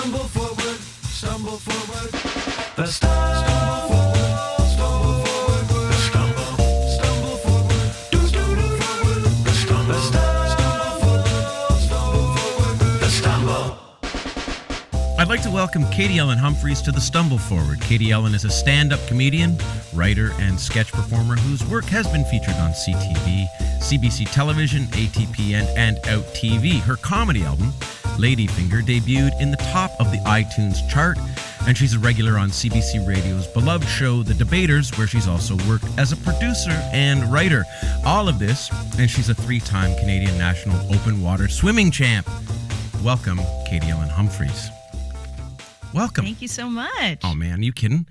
Stumble forward, stumble forward. The stumble forward, stumble forward. The stumble forward, stumble forward. The stumble forward, stumble forward. The stumble. I'd like to welcome Katie-Ellen Humphries to the Stumble Forward. Katie-Ellen is a stand-up comedian, writer, and sketch performer whose work has been featured on CTV, CBC Television, ATPN, and Out TV. Her comedy album, Ladyfinger, debuted in the top of the iTunes chart, and she's a regular on CBC Radio's beloved show, The Debaters, where she's also worked as a producer and writer. All of this, and she's a 3-time Canadian national open water swimming champ. Welcome, Katie-Ellen Humphries. Welcome. Thank you so much. Oh man, you kidding?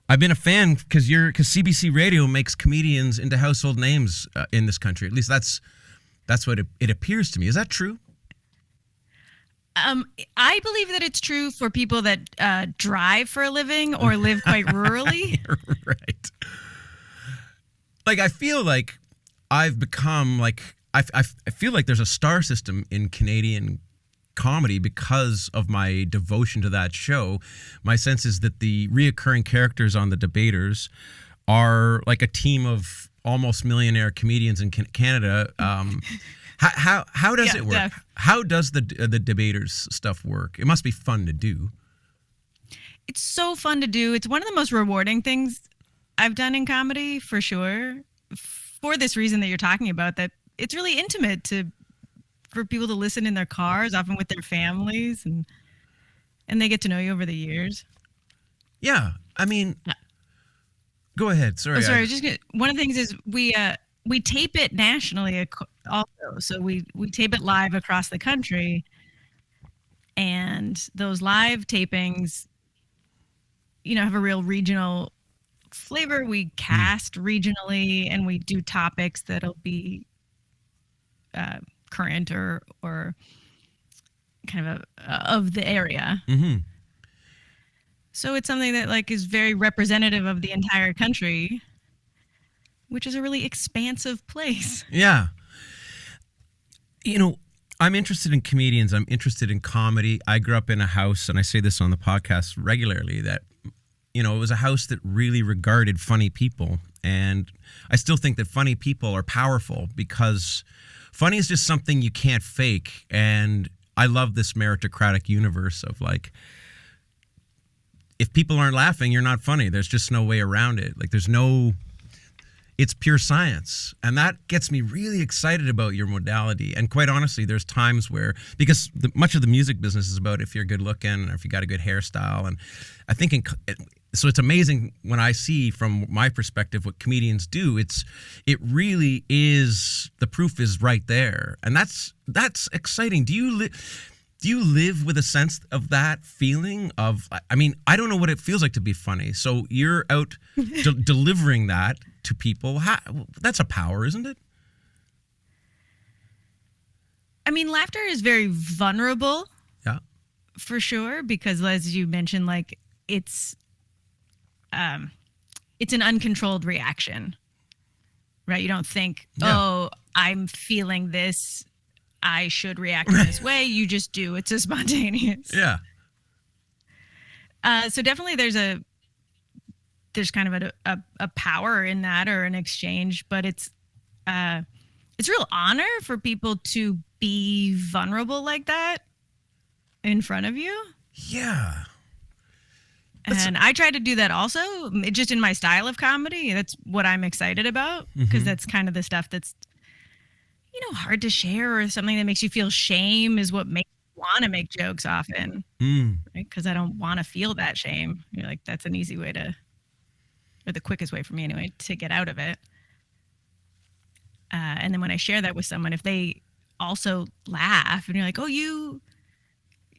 I've been a fan because CBC Radio makes comedians into household names in this country. At least that's what it appears to me. Is that true? I believe that it's true for people that drive for a living or live quite rurally. Right. Like I feel like I've become like I feel like there's a star system in Canadian comedy because of my devotion to that show. My sense is that the reoccurring characters on The Debaters are like a team of almost millionaire comedians in Canada. How does it work? Def. How does the Debaters stuff work? It must be fun to do. It's so fun to do. It's one of the most rewarding things I've done in comedy, for sure. For this reason that you're talking about, that it's really intimate for people to listen in their cars, often with their families, and they get to know you over the years. Yeah, I mean, go ahead. Sorry. I was just gonna, one of the things is we tape it nationally also, so we tape it live across the country, and those live tapings, have a real regional flavor. We cast regionally, and we do topics that'll be current or kind of the area. Mm-hmm. So it's something that is very representative of the entire country, which is a really expansive place. Yeah. I'm interested in comedians. I'm interested in comedy. I grew up in a house, and I say this on the podcast regularly, that, it was a house that really regarded funny people. And I still think that funny people are powerful because funny is just something you can't fake. And I love this meritocratic universe of if people aren't laughing, you're not funny. There's just no way around it. It's pure science. And that gets me really excited about your modality. And quite honestly, there's times where, because much of the music business is about if you're good looking or if you got a good hairstyle. And I think so it's amazing when I see from my perspective what comedians do. It really is, the proof is right there. And that's exciting. Do you live with a sense of that feeling of, I don't know what it feels like to be funny. So you're out delivering that to people. That's a power, isn't it? Laughter is very vulnerable. Yeah. For sure. Because as you mentioned, it's an uncontrolled reaction, right? You don't think, I'm feeling this, I should react in this way. You just do. It's a spontaneous. Yeah. So definitely there's kind of a power in that, or an exchange, but it's real honor for people to be vulnerable like that in front of you. Yeah. And I try to do that also, just in my style of comedy. That's what I'm excited about, because that's kind of the stuff that's, hard to share, or something that makes you feel shame is what makes me want to make jokes often, right? Because I don't want to feel that shame. You're like, that's an easy way or the quickest way for me anyway, to get out of it. And then when I share that with someone, if they also laugh and you're like, oh,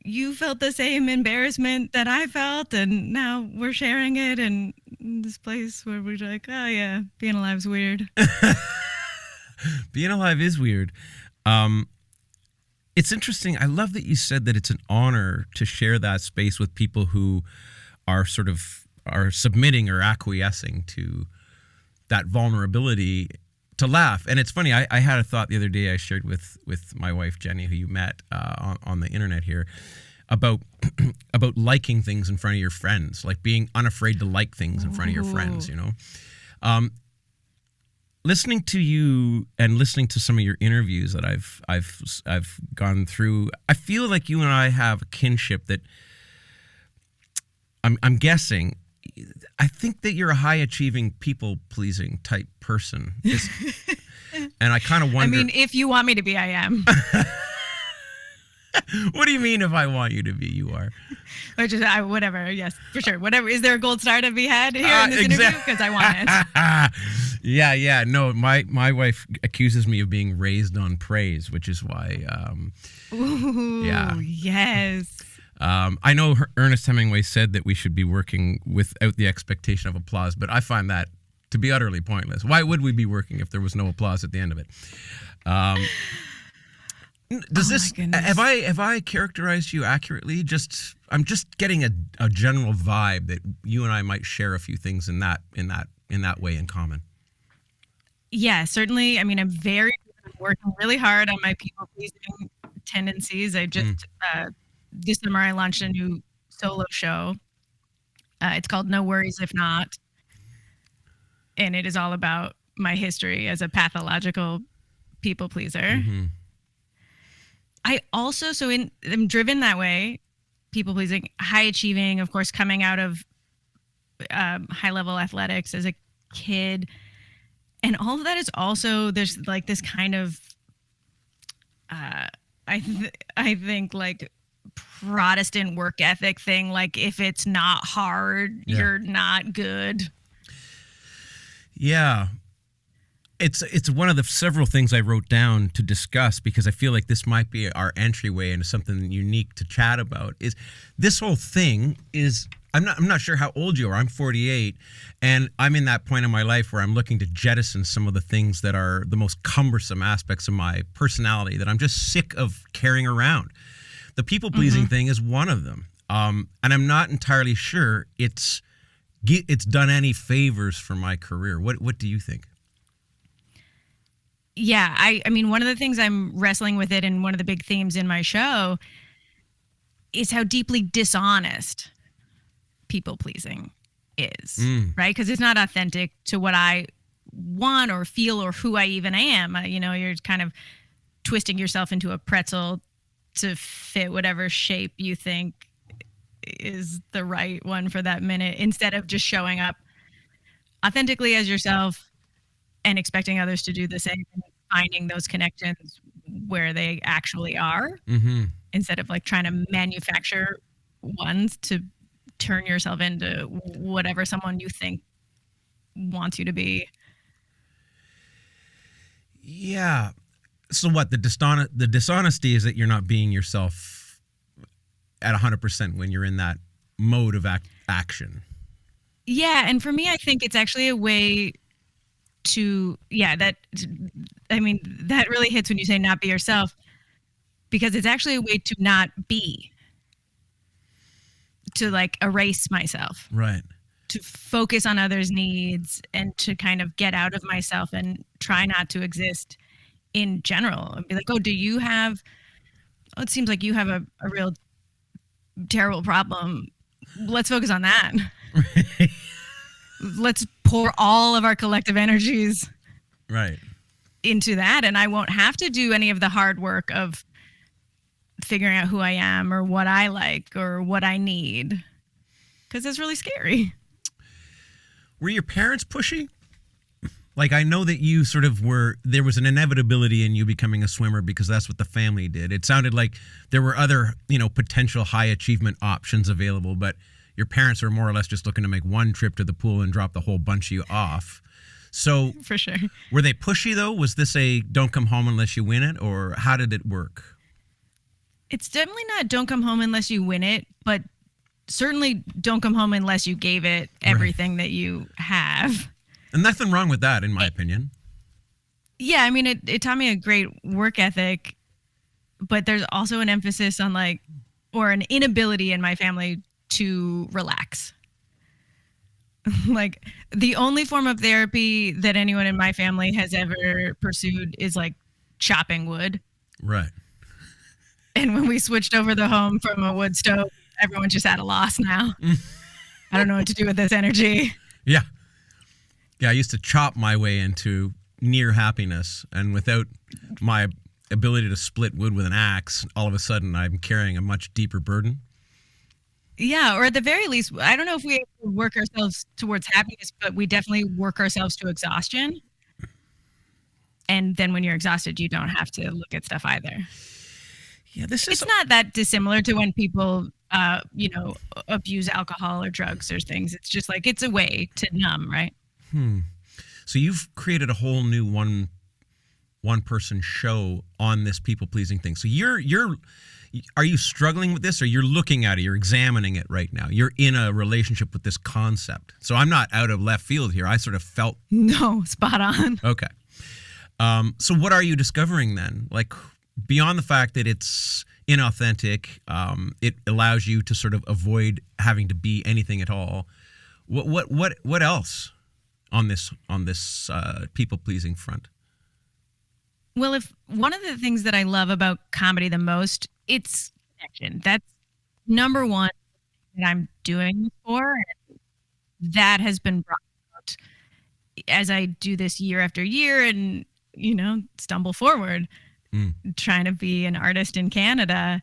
you felt the same embarrassment that I felt, and now we're sharing it in this place where we're like, oh yeah, being alive is weird. Being alive is weird. It's interesting. I love that you said that it's an honor to share that space with people who are submitting or acquiescing to that vulnerability to laugh. And it's funny, I had a thought the other day I shared with my wife, Jenny, who you met on the internet here. about about liking things in front of your friends, like being unafraid to like things in front of your friends, you know. Listening to you and listening to some of your interviews that I've gone through, I feel like you and I have a kinship that I'm guessing. I think that you're a high achieving, people pleasing type person. And I kind of wonder. I mean, if you want me to be, I am. What do you mean if I want you to be? You are. Or just whatever. Yes, for sure. Whatever. Is there a gold star to be had here in this interview? Because I want it. Yeah. No, my wife accuses me of being raised on praise, which is why. Ooh, yeah. Yes. I know Ernest Hemingway said that we should be working without the expectation of applause, but I find that to be utterly pointless. Why would we be working if there was no applause at the end of it? Have I characterized you accurately? I'm just getting a general vibe that you and I might share a few things in that way in common. Yeah, certainly. I mean, I'm working really hard on my people pleasing tendencies. I just this summer I launched a new solo show. It's called No Worries If Not, and it is all about my history as a pathological people pleaser. Mm-hmm. I also, I'm driven that way, people pleasing, high achieving, of course, coming out of high level athletics as a kid. And all of that is also, there's like this kind of, I think like Protestant work ethic thing. Like if it's not hard, you're not good. Yeah. It's one of the several things I wrote down to discuss because I feel like this might be our entryway into something unique to chat about. Is this whole thing is I'm not sure how old you are. I'm 48, and I'm in that point in my life where I'm looking to jettison some of the things that are the most cumbersome aspects of my personality that I'm just sick of carrying around. The people pleasing thing is one of them, and I'm not entirely sure it's done any favors for my career. What do you think? Yeah, I mean, one of the things I'm wrestling with it, and one of the big themes in my show, is how deeply dishonest people pleasing is, right? Because it's not authentic to what I want or feel or who I even am. You're kind of twisting yourself into a pretzel to fit whatever shape you think is the right one for that minute, instead of just showing up authentically as yourself and expecting others to do the same, and finding those connections where they actually are, instead of like trying to manufacture ones to turn yourself into whatever someone you think wants you to be. Yeah. So what, the dishonesty is that you're not being yourself at 100% when you're in that mode of action. Yeah, and for me, I think it's actually a way to, that really hits when you say not be yourself, because it's actually a way to not be, to like erase myself, right? To focus on others' needs and to kind of get out of myself and try not to exist in general, and be like, it seems like you have a real terrible problem. Let's focus on that. Let's pour all of our collective energies into that, and I won't have to do any of the hard work of figuring out who I am or what I like or what I need, because it's really scary. Were your parents pushy? Like, I know that you sort of there was an inevitability in you becoming a swimmer because that's what the family did. It sounded like there were other, potential high achievement options available, but your parents were more or less just looking to make one trip to the pool and drop the whole bunch of you off. So for sure. Were they pushy though? Was this a don't come home unless you win it, or how did it work? It's definitely not don't come home unless you win it, but certainly don't come home unless you gave it everything that you have. And nothing wrong with that, in my opinion. Yeah, I mean, it taught me a great work ethic, but there's also an emphasis on or an inability in my family to relax. Like, the only form of therapy that anyone in my family has ever pursued is like chopping wood. Right. And when we switched over the home from a wood stove, everyone's just at a loss now. I don't know what to do with this energy. Yeah. Yeah, I used to chop my way into near happiness, and without my ability to split wood with an axe, all of a sudden I'm carrying a much deeper burden. Yeah, or at the very least, I don't know if we work ourselves towards happiness, but we definitely work ourselves to exhaustion. And then when you're exhausted, you don't have to look at stuff either. Yeah, this is It's not that dissimilar to when people, abuse alcohol or drugs or things. It's just like it's a way to numb, right? So you've created a whole new one person show on this people pleasing thing. So are you struggling with this, or you're looking at it, you're examining it right now? You're in a relationship with this concept. So I'm not out of left field here. I sort of felt No, spot on. okay. So what are you discovering then? Like, beyond the fact that it's inauthentic, it allows you to sort of avoid having to be anything at all. What else on this people pleasing front? Well, if one of the things that I love about comedy the most, it's connection. That's number one that I'm doing this for. That has been brought out as I do this year after year and, stumble forward, trying to be an artist in Canada.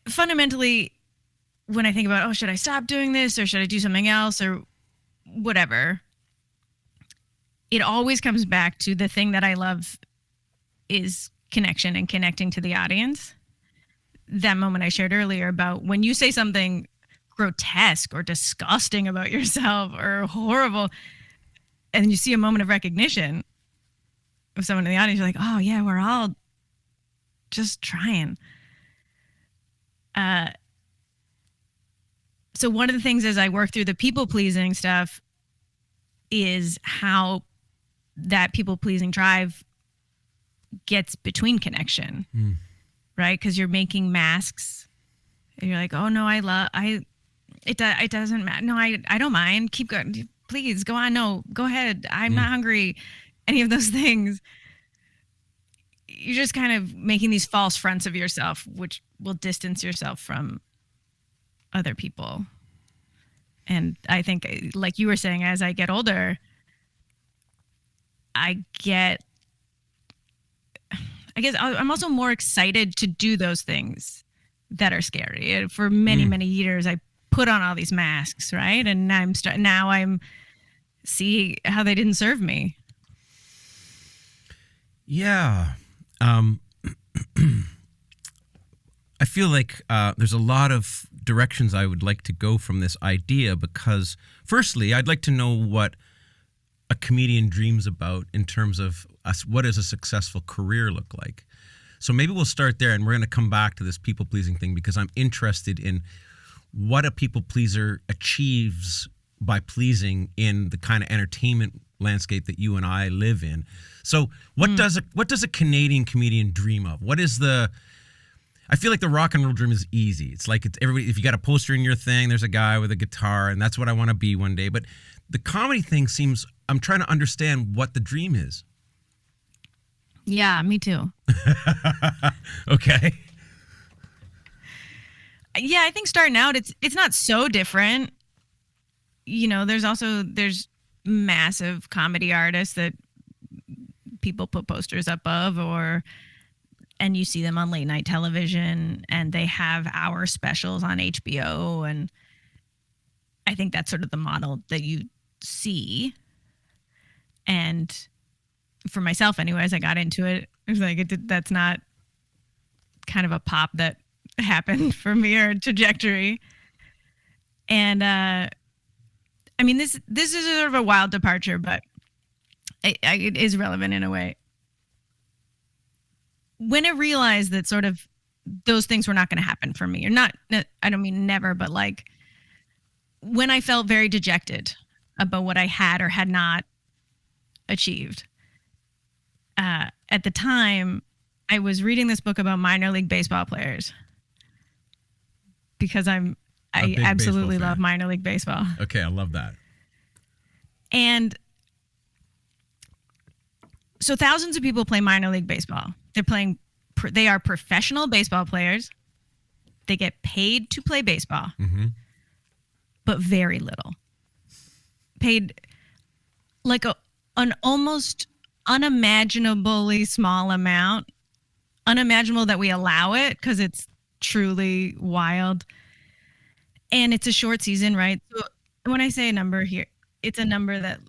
Fundamentally, when I think about, should I stop doing this or should I do something else or whatever, it always comes back to the thing that I love is connection and connecting to the audience. That moment I shared earlier about when you say something grotesque or disgusting about yourself or horrible, and you see a moment of recognition of someone in the audience, you're like, oh yeah, we're all just trying. So one of the things as I work through the people pleasing stuff is how that people pleasing drive gets between connection, right? Because you're making masks and you're like, oh no, it doesn't matter. No, I don't mind. Keep going. Please go on. No, go ahead. I'm not hungry. Any of those things. You're just kind of making these false fronts of yourself, which will distance yourself from other people. And I think, like you were saying, as I get older, I'm also more excited to do those things that are scary. For many, many years, I put on all these masks, right? And now I'm see how they didn't serve me. Yeah. I feel like there's a lot of directions I would like to go from this idea because, firstly, I'd like to know what a comedian dreams about in terms of what does a successful career look like. So maybe we'll start there, and we're going to come back to this people-pleasing thing because I'm interested in what a people-pleaser achieves by pleasing in the kind of entertainment landscape that you and I live in. So what does a Canadian comedian dream of? I feel like the rock and roll dream is easy. It's like it's everybody. If you got a poster in your thing, there's a guy with a guitar, and that's what I want to be one day. But the comedy thing seems. I'm trying to understand what the dream is. Yeah, me too. Okay. Yeah, I think starting out, it's not so different. There's massive comedy artists that people put posters up of, and you see them on late night television, and they have hour specials on HBO, and I think that's sort of the model that you see. And for myself, anyway, as I got into it, it was like that's not kind of a pop that happened for me or a trajectory. And this is sort of a wild departure, but it is relevant in a way. When I realized that sort of those things were not going to happen for me, or not, I don't mean never, but like when I felt very dejected about what I had or had not achieved. At the time, I was reading this book about minor league baseball players because I absolutely love minor league baseball. Okay, I love that. And so thousands of people play minor league baseball. They're playing they are professional baseball players. They get paid to play baseball, but very little. Paid like an almost unimaginably small amount. Unimaginable that we allow it because it's truly wild. And it's a short season, right? So when I say a number here, it's a number that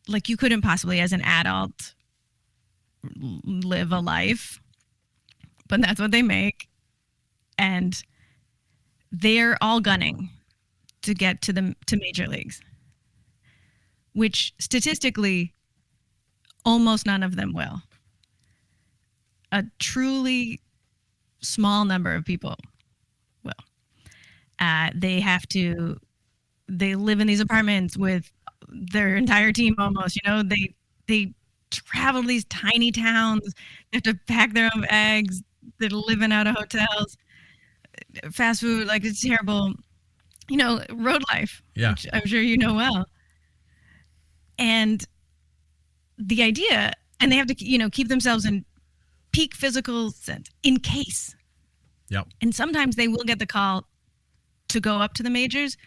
like you couldn't possibly as an adult live a life, but that's what they make. And they're all gunning to get to major leagues, which statistically almost none of them will. A truly small number of people will. They live in these apartments with their entire team almost, they travel to these tiny towns. They have to pack their own eggs. They're living out of hotels, fast food, like it's terrible, road life, which I'm sure you know well. And the idea, and they have to, keep themselves in peak physical sense in case. Yep. And sometimes they will get the call to go up to the majors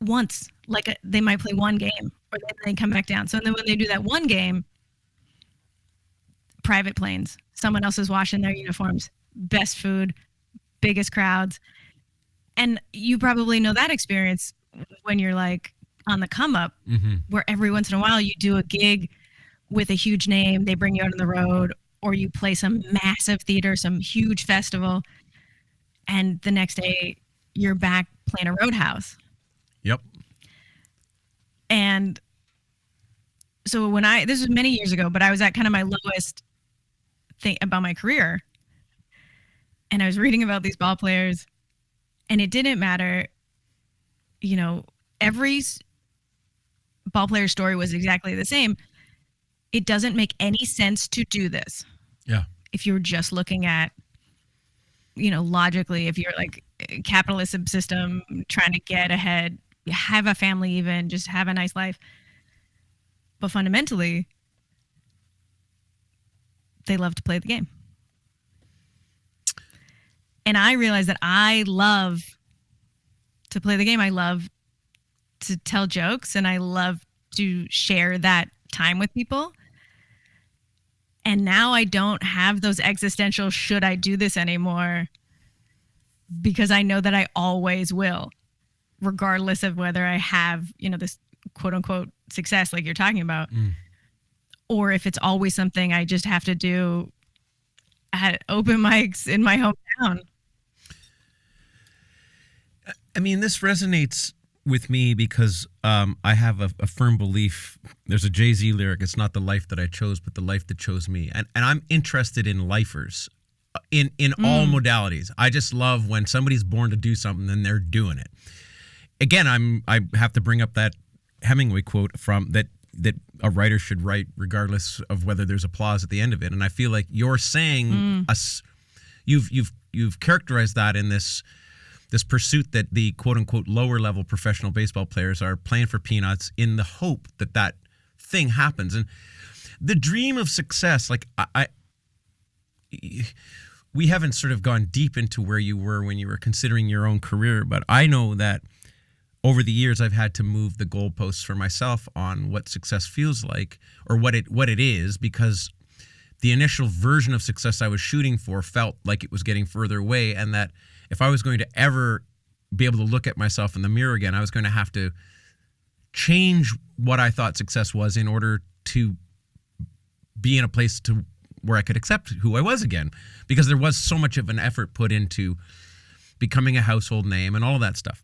once, they might play one game or then they come back down. So then when they do that one game, private planes, someone else is washing their uniforms, best food, biggest crowds. And you probably know that experience when you're like on the come up, where every once in a while you do a gig with a huge name, they bring you out on the road, or you play some massive theater, some huge festival, and the next day you're back playing a roadhouse. Yep. And so this was many years ago, but I was at kind of my lowest thing about my career. And I was reading about these ball players, and it didn't matter, every ball player story was exactly the same. It doesn't make any sense to do this. Yeah. If you're just looking at, logically, if you're like a capitalist system trying to get ahead, have a family, even just have a nice life. But fundamentally, they love to play the game. And I realized that I love to play the game. I love to tell jokes, and I love to share that time with people. And now I don't have those existential should I do this anymore, because I know that I always will, regardless of whether I have, this quote unquote success like you're talking about, or if it's always something I just have to do at open mics in my hometown. I mean, this resonates with me because I have a firm belief. There's a Jay-Z lyric, it's not the life that I chose, but the life that chose me. And I'm interested in lifers in all modalities. I just love when somebody's born to do something and they're doing it. Again, I have to bring up that Hemingway quote from that a writer should write regardless of whether there's applause at the end of it. And I feel like you're saying you've characterized that in this pursuit that the quote unquote lower level professional baseball players are playing for peanuts in the hope that thing happens. And the dream of success, like we haven't sort of gone deep into where you were when you were considering your own career, but I know that over the years I've had to move the goalposts for myself on what success feels like or what it is, because the initial version of success I was shooting for felt like it was getting further away, and that if I was going to ever be able to look at myself in the mirror again, I was going to have to change what I thought success was in order to be in a place to where I could accept who I was again, because there was so much of an effort put into becoming a household name and all of that stuff.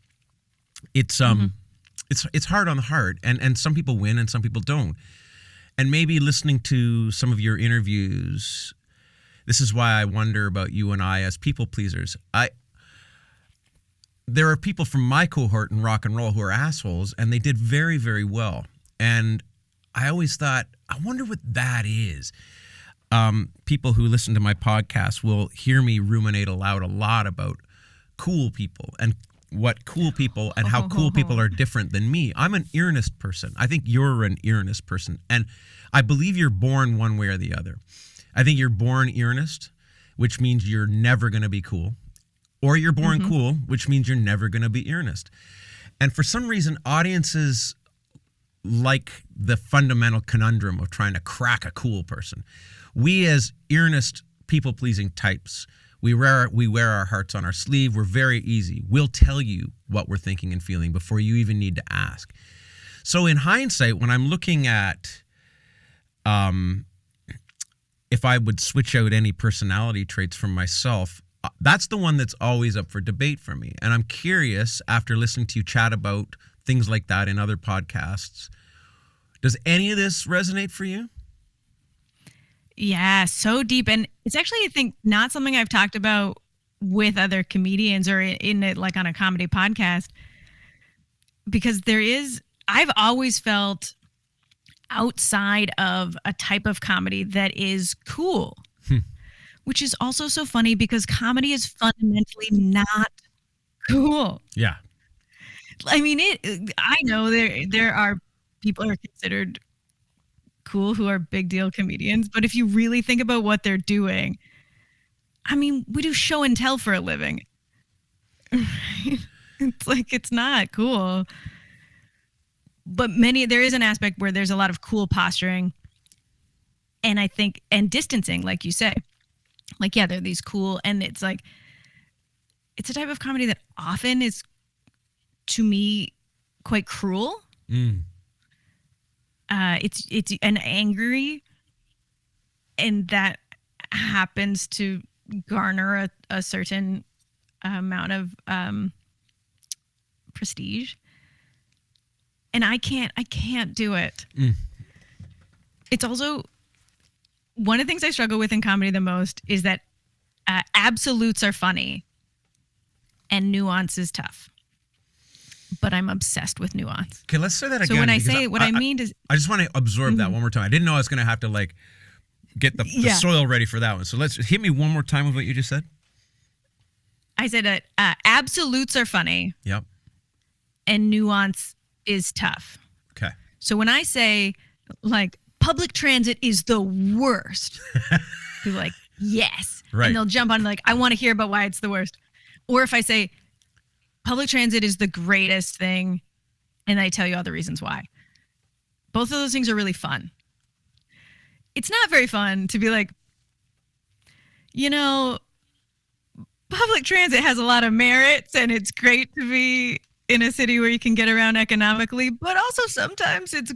It's hard on the heart, and some people win and some people don't. And maybe listening to some of your interviews, this is why I wonder about you and I as people pleasers. There are people from my cohort in rock and roll who are assholes, and they did very, very well. And I always thought, I wonder what that is. People who listen to my podcast will hear me ruminate aloud a lot about cool people and what cool people and how cool people are different than me. I'm an earnest person. I think you're an earnest person. And I believe you're born one way or the other. I think you're born earnest, which means you're never going to be cool. Or you're born cool, which means you're never going to be earnest. And for some reason, audiences like the fundamental conundrum of trying to crack a cool person. We as earnest, people-pleasing types, we wear our hearts on our sleeve. We're very easy. We'll tell you what we're thinking and feeling before you even need to ask. So in hindsight, when I'm looking at if I would switch out any personality traits from myself, that's the one that's always up for debate for me. And I'm curious, after listening to you chat about things like that in other podcasts, does any of this resonate for you? Yeah, so deep. And it's actually, I think, not something I've talked about with other comedians or in it, like on a comedy podcast, because I've always felt outside of a type of comedy that is cool. Which is also so funny because comedy is fundamentally not cool. Yeah. I mean, I know there are people who are considered cool who are big deal comedians, but if you really think about what they're doing, I mean, we do show and tell for a living. It's like, it's not cool. But there is an aspect where there's a lot of cool posturing and I think, and distancing, like you say. Like, yeah, they're these cool, and it's like, it's a type of comedy that often is, to me, quite cruel. It's an angry, and that happens to garner a certain amount of prestige. And I can't do it. It's also, one of the things I struggle with in comedy the most is that absolutes are funny and nuance is tough. But I'm obsessed with nuance. Okay, let's say that again. So when I say what I mean is, I just want to absorb that one more time. I didn't know I was going to have to like get the soil ready for that one. So let's hit me one more time with what you just said. I said that absolutes are funny. Yep. And nuance is tough. Okay. So when I say like, public transit is the worst. People are like, yes. Right. And they'll jump on like, I want to hear about why it's the worst. Or if I say public transit is the greatest thing, and I tell you all the reasons why. Both of those things are really fun. It's not very fun to be like, you know, public transit has a lot of merits and it's great to be in a city where you can get around economically, but also sometimes it's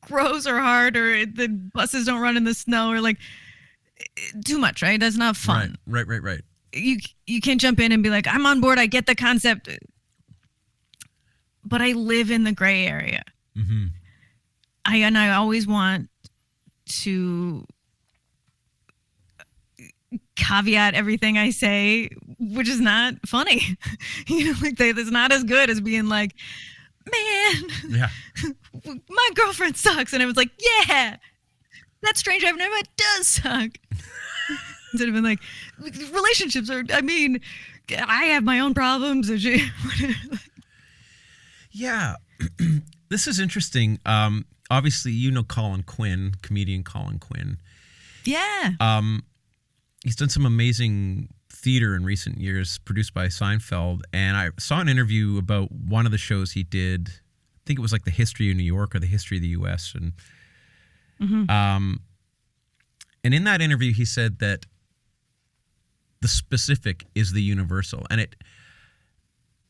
gross or hard, or the buses don't run in the snow, or like too much, right? That's not fun. Right. You can't jump in and be like, I'm on board, I get the concept. But I live in the gray area. I always want to caveat everything I say, which is not funny. You know, like it's not as good as being like, man, yeah, my girlfriend sucks. And I was like, yeah, that strange I've never met does suck. Instead of being like, relationships are, I mean, I have my own problems. Yeah. This is interesting. Obviously, you know Colin Quinn, comedian Colin Quinn. Yeah. He's done some amazing theater in recent years, produced by Seinfeld. And I saw an interview about one of the shows he did. I think it was like the history of New York or the history of the U.S. And and in that interview, he said that the specific is the universal. And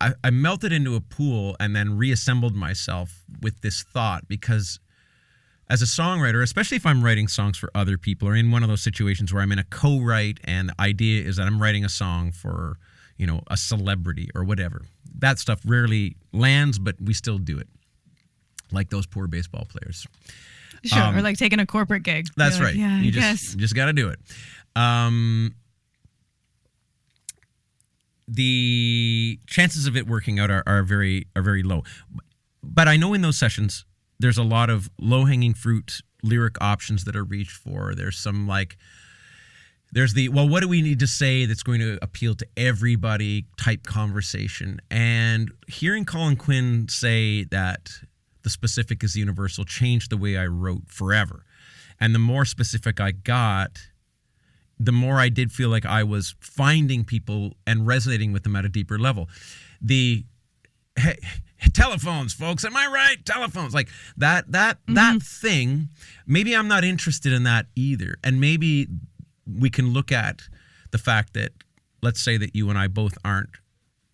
I melted into a pool and then reassembled myself with this thought, because as a songwriter, especially if I'm writing songs for other people or in one of those situations where I'm in a co-write and the idea is that I'm writing a song for, you know, a celebrity or whatever. That stuff rarely lands, but we still do it. Like those poor baseball players. Sure, or like taking a corporate gig. That's You're right. Like, yeah, You guess. just got to do it. The chances of it working out are very low. But I know in those sessions, there's a lot of low-hanging fruit lyric options that are reached for. There's some like, there's the, well, what do we need to say that's going to appeal to everybody type conversation. And hearing Colin Quinn say that the specific is universal changed the way I wrote forever. And the more specific I got, the more I did feel like I was finding people and resonating with them at a deeper level. The hey, telephones, folks, am I right? Telephones, like that thing. Maybe I'm not interested in that either. And maybe we can look at the fact that, let's say that you and I both aren't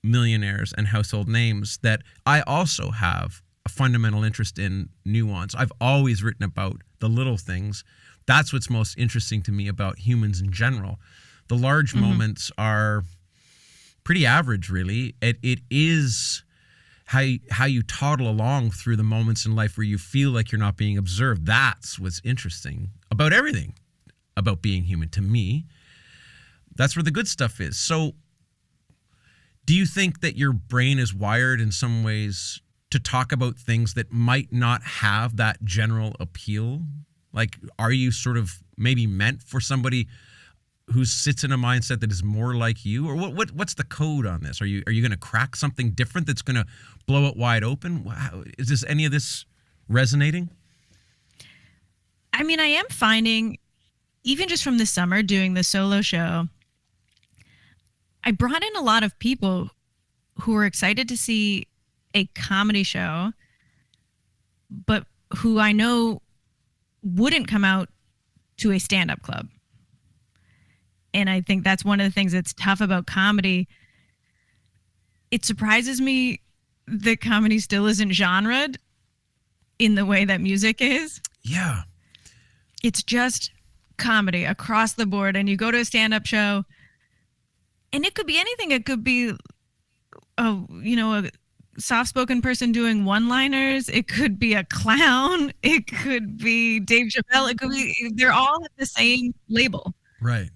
millionaires and household names, that I also have a fundamental interest in nuance. I've always written about the little things. That's what's most interesting to me about humans in general. The large moments are pretty average, really. It is how you toddle along through the moments in life where you feel like you're not being observed. That's what's interesting about everything, about being human to me. That's where the good stuff is. So do you think that your brain is wired in some ways to talk about things that might not have that general appeal? Like, are you sort of maybe meant for somebody who sits in a mindset that is more like you? Or what's the code on this? Are you going to crack something different that's going to blow it wide open? Is this any of this resonating? I mean, I am finding, even just from this summer doing the solo show, I brought in a lot of people who were excited to see a comedy show, but who I know wouldn't come out to a stand-up club. And I think that's one of the things that's tough about comedy. It surprises me that comedy still isn't genred in the way that music is. Yeah. It's just comedy across the board. And you go to a stand-up show, and it could be anything. It could be, a soft-spoken person doing one-liners. It could be a clown. It could be Dave Chappelle. It could be, they're all at the same label. Right.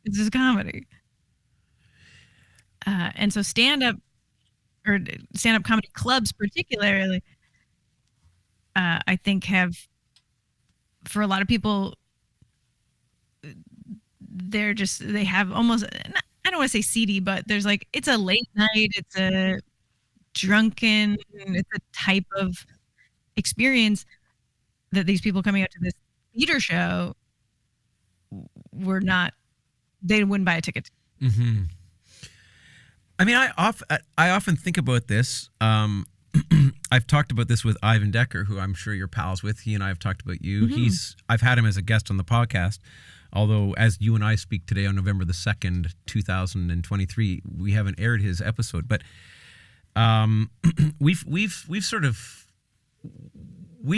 It's just comedy. And so stand-up comedy clubs particularly, I think have, for a lot of people, they have almost, I don't want to say seedy, but there's like, it's a late night, it's a drunken, it's a type of experience that these people coming out to this theater show they wouldn't buy a ticket to. Mm-hmm. I mean, I often think about this. I've talked about this with Ivan Decker, who I'm sure you're pals with. He and I have talked about you. Mm-hmm. I've had him as a guest on the podcast. Although, as you and I speak today on November the 2nd, 2023, we haven't aired his episode. But we've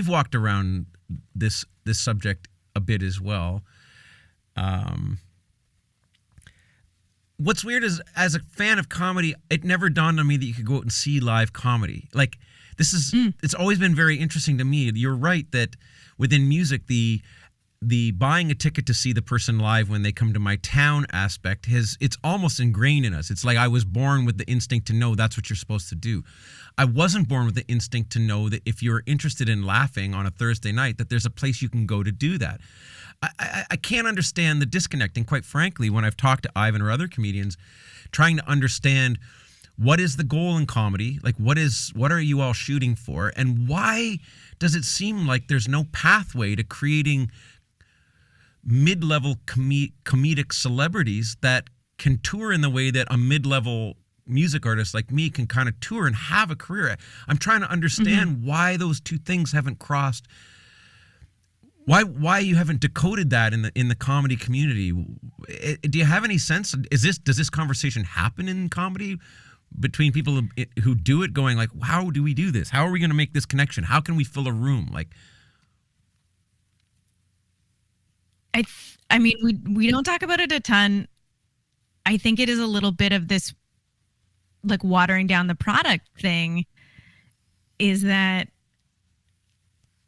walked around this subject a bit as well. What's weird is, as a fan of comedy, it never dawned on me that you could go out and see live comedy. Like, it's always been very interesting to me. You're right that within music, the buying a ticket to see the person live when they come to my town aspect it's almost ingrained in us. It's like I was born with the instinct to know that's what you're supposed to do. I wasn't born with the instinct to know that if you're interested in laughing on a Thursday night, that there's a place you can go to do that. I can't understand the disconnect. And quite frankly, when I've talked to Ivan or other comedians, trying to understand what is the goal in comedy, like what are you all shooting for, and why does it seem like there's no pathway to creating mid-level comedic celebrities that can tour in the way that a mid-level music artist like me can kind of tour and have a career. I'm trying to understand why those two things haven't crossed. Why you haven't decoded that in the comedy community? Do you have any sense? Does this conversation happen in comedy between people who do it, going like, how do we do this? How are we going to make this connection? How can we fill a room? Like, I mean, we don't talk about it a ton. I think it is a little bit of this, like, watering down the product thing, is that,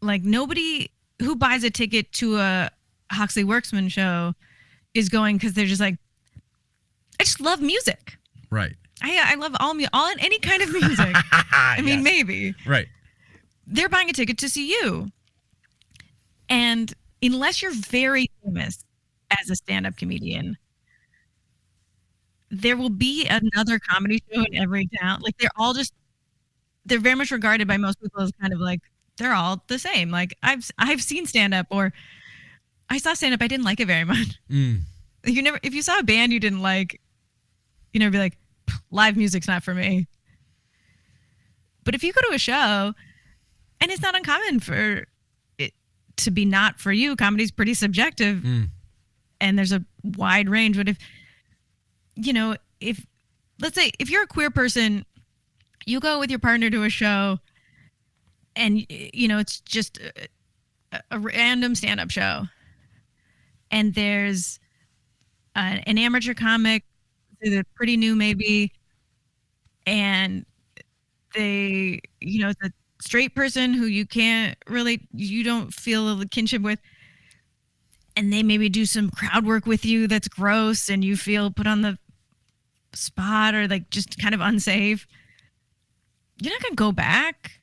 like, nobody who buys a ticket to a Huxley Worksman show is going because they're just like, I just love music. Right. I love all any kind of music. I mean, Yes. maybe. Right. They're buying a ticket to see you. And unless you're very famous as a stand-up comedian, there will be another comedy show in every town. Like, they're very much regarded by most people as kind of like, they're all the same. Like, I've seen stand-up, or I saw stand-up, I didn't like it very much. if you saw a band you didn't like, you never be like, live music's not for me. But if you go to a show, and it's not uncommon for it to be not for you, comedy's pretty subjective, and there's a wide range. But let's say if you're a queer person, you go with your partner to a show, and it's just a random stand-up show, and there's an amateur comic that's pretty new maybe, and they it's a straight person who you don't feel a kinship with, and they maybe do some crowd work with you that's gross and you feel put on the spot or like just kind of unsafe, you're not going to go back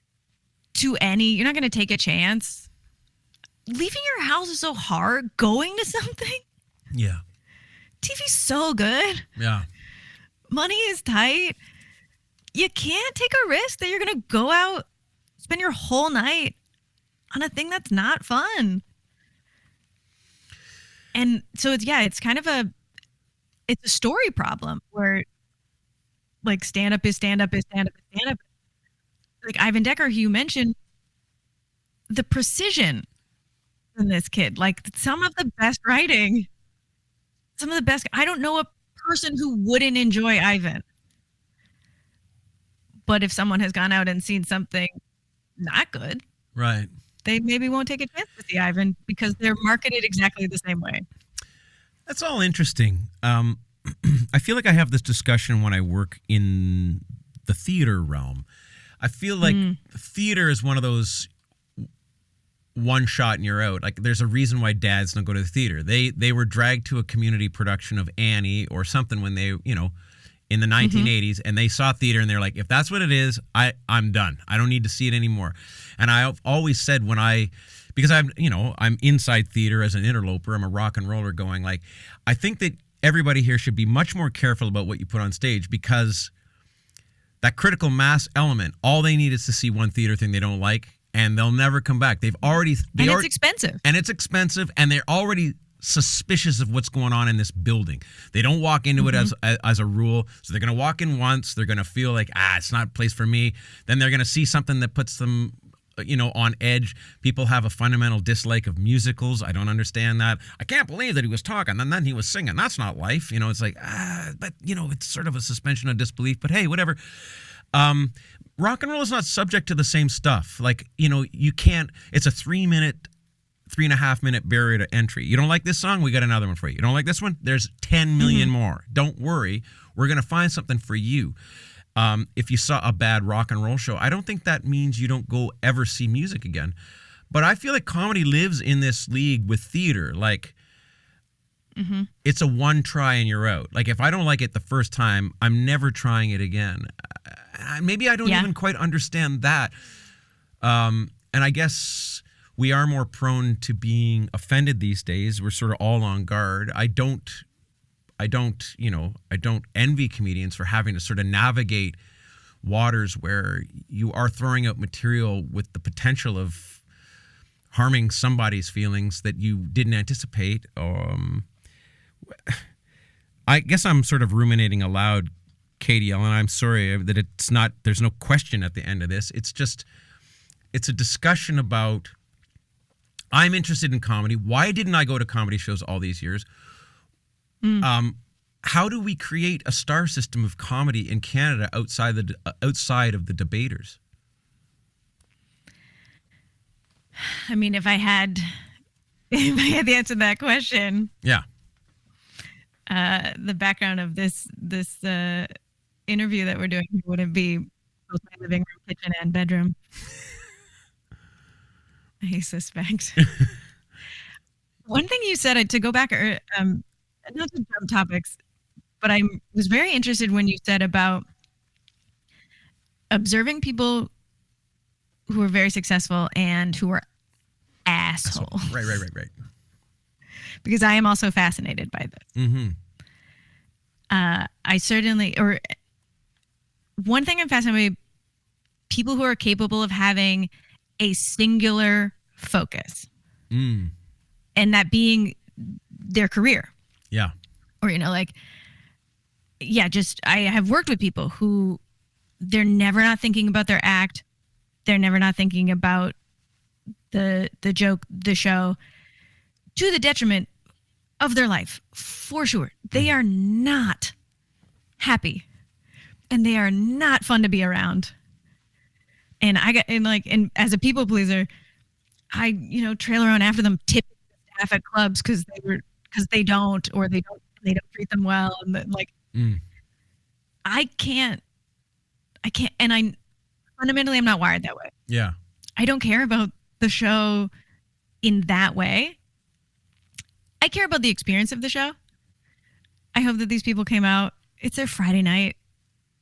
to you're not going to take a chance. Leaving your house is so hard. Going to something, Yeah. TV's so good. Yeah. Money is tight. You can't take a risk that you're going to go out, spend your whole night on a thing that's not fun. And so it's kind of it's a story problem where like stand-up is stand-up is stand-up is stand-up. Like Ivan Decker, who you mentioned, the precision in this kid, like some of the best writing, I don't know a person who wouldn't enjoy Ivan. But if someone has gone out and seen something not good, Right. they maybe won't take a chance to see Ivan because they're marketed exactly the same way. That's all interesting. I feel like I have this discussion when I work in the theater realm. I feel like theater is one of those one shot and you're out. Like there's a reason why dads don't go to the theater. They were dragged to a community production of Annie or something when they, in the 1980s, and they saw theater and they're like, if that's what it is, I'm done. I don't need to see it anymore. And I've always said because I'm inside theater as an interloper, I'm a rock and roller going, like, I think that everybody here should be much more careful about what you put on stage because that critical mass element, all they need is to see one theater thing they don't like and they'll never come back. It's expensive. And it's expensive and they're already suspicious of what's going on in this building. They don't walk into it as a rule. So they're going to walk in once. They're going to feel like, it's not a place for me. Then they're going to see something that puts them, on edge. People have a fundamental dislike of musicals. I don't understand that. I can't believe that he was talking and then he was singing. That's not life. It's like, but it's sort of a suspension of disbelief, but hey, whatever. Rock and roll is not subject to the same stuff. Like, you can't, it's a 3.5 minute barrier to entry. You don't like this song? We got another one for you. You don't like this one? There's 10 million more. Don't worry. We're going to find something for you. If you saw a bad rock and roll show, I don't think that means you don't go ever see music again. But I feel like comedy lives in this league with theater. Like, it's a one try and you're out. Like, if I don't like it the first time, I'm never trying it again. Maybe I don't even quite understand that. And I guess we are more prone to being offended these days. We're sort of all on guard. I don't envy comedians for having to sort of navigate waters where you are throwing out material with the potential of harming somebody's feelings that you didn't anticipate. I guess I'm sort of ruminating aloud, Katie-Ellen. I'm sorry that there's no question at the end of this. It's a discussion about, I'm interested in comedy. Why didn't I go to comedy shows all these years? How do we create a star system of comedy in Canada outside of the debaters? I mean, if I had the answer to that question, Yeah. The background of this interview that we're doing wouldn't be both my living room, kitchen, and bedroom. I suspect. One thing you said, to go back, not to jump topics, but I was very interested when you said about observing people who are very successful and who are assholes. Right. Because I am also fascinated by this. I certainly, or one thing I'm fascinated by, people who are capable of having a singular focus. And that being their career. Yeah. or, like, yeah, just I have worked with people who they're never not thinking about their act. They're never not thinking about the joke, the show, to the detriment of their life, for sure. They are not happy, and they are not fun to be around. And and as a people pleaser, I trail around after them, tipping staff at clubs because they don't treat them well, and I can't, and I fundamentally I'm not wired that way. Yeah. I don't care about the show in that way. I care about the experience of the show. I hope that these people came out. It's their Friday night.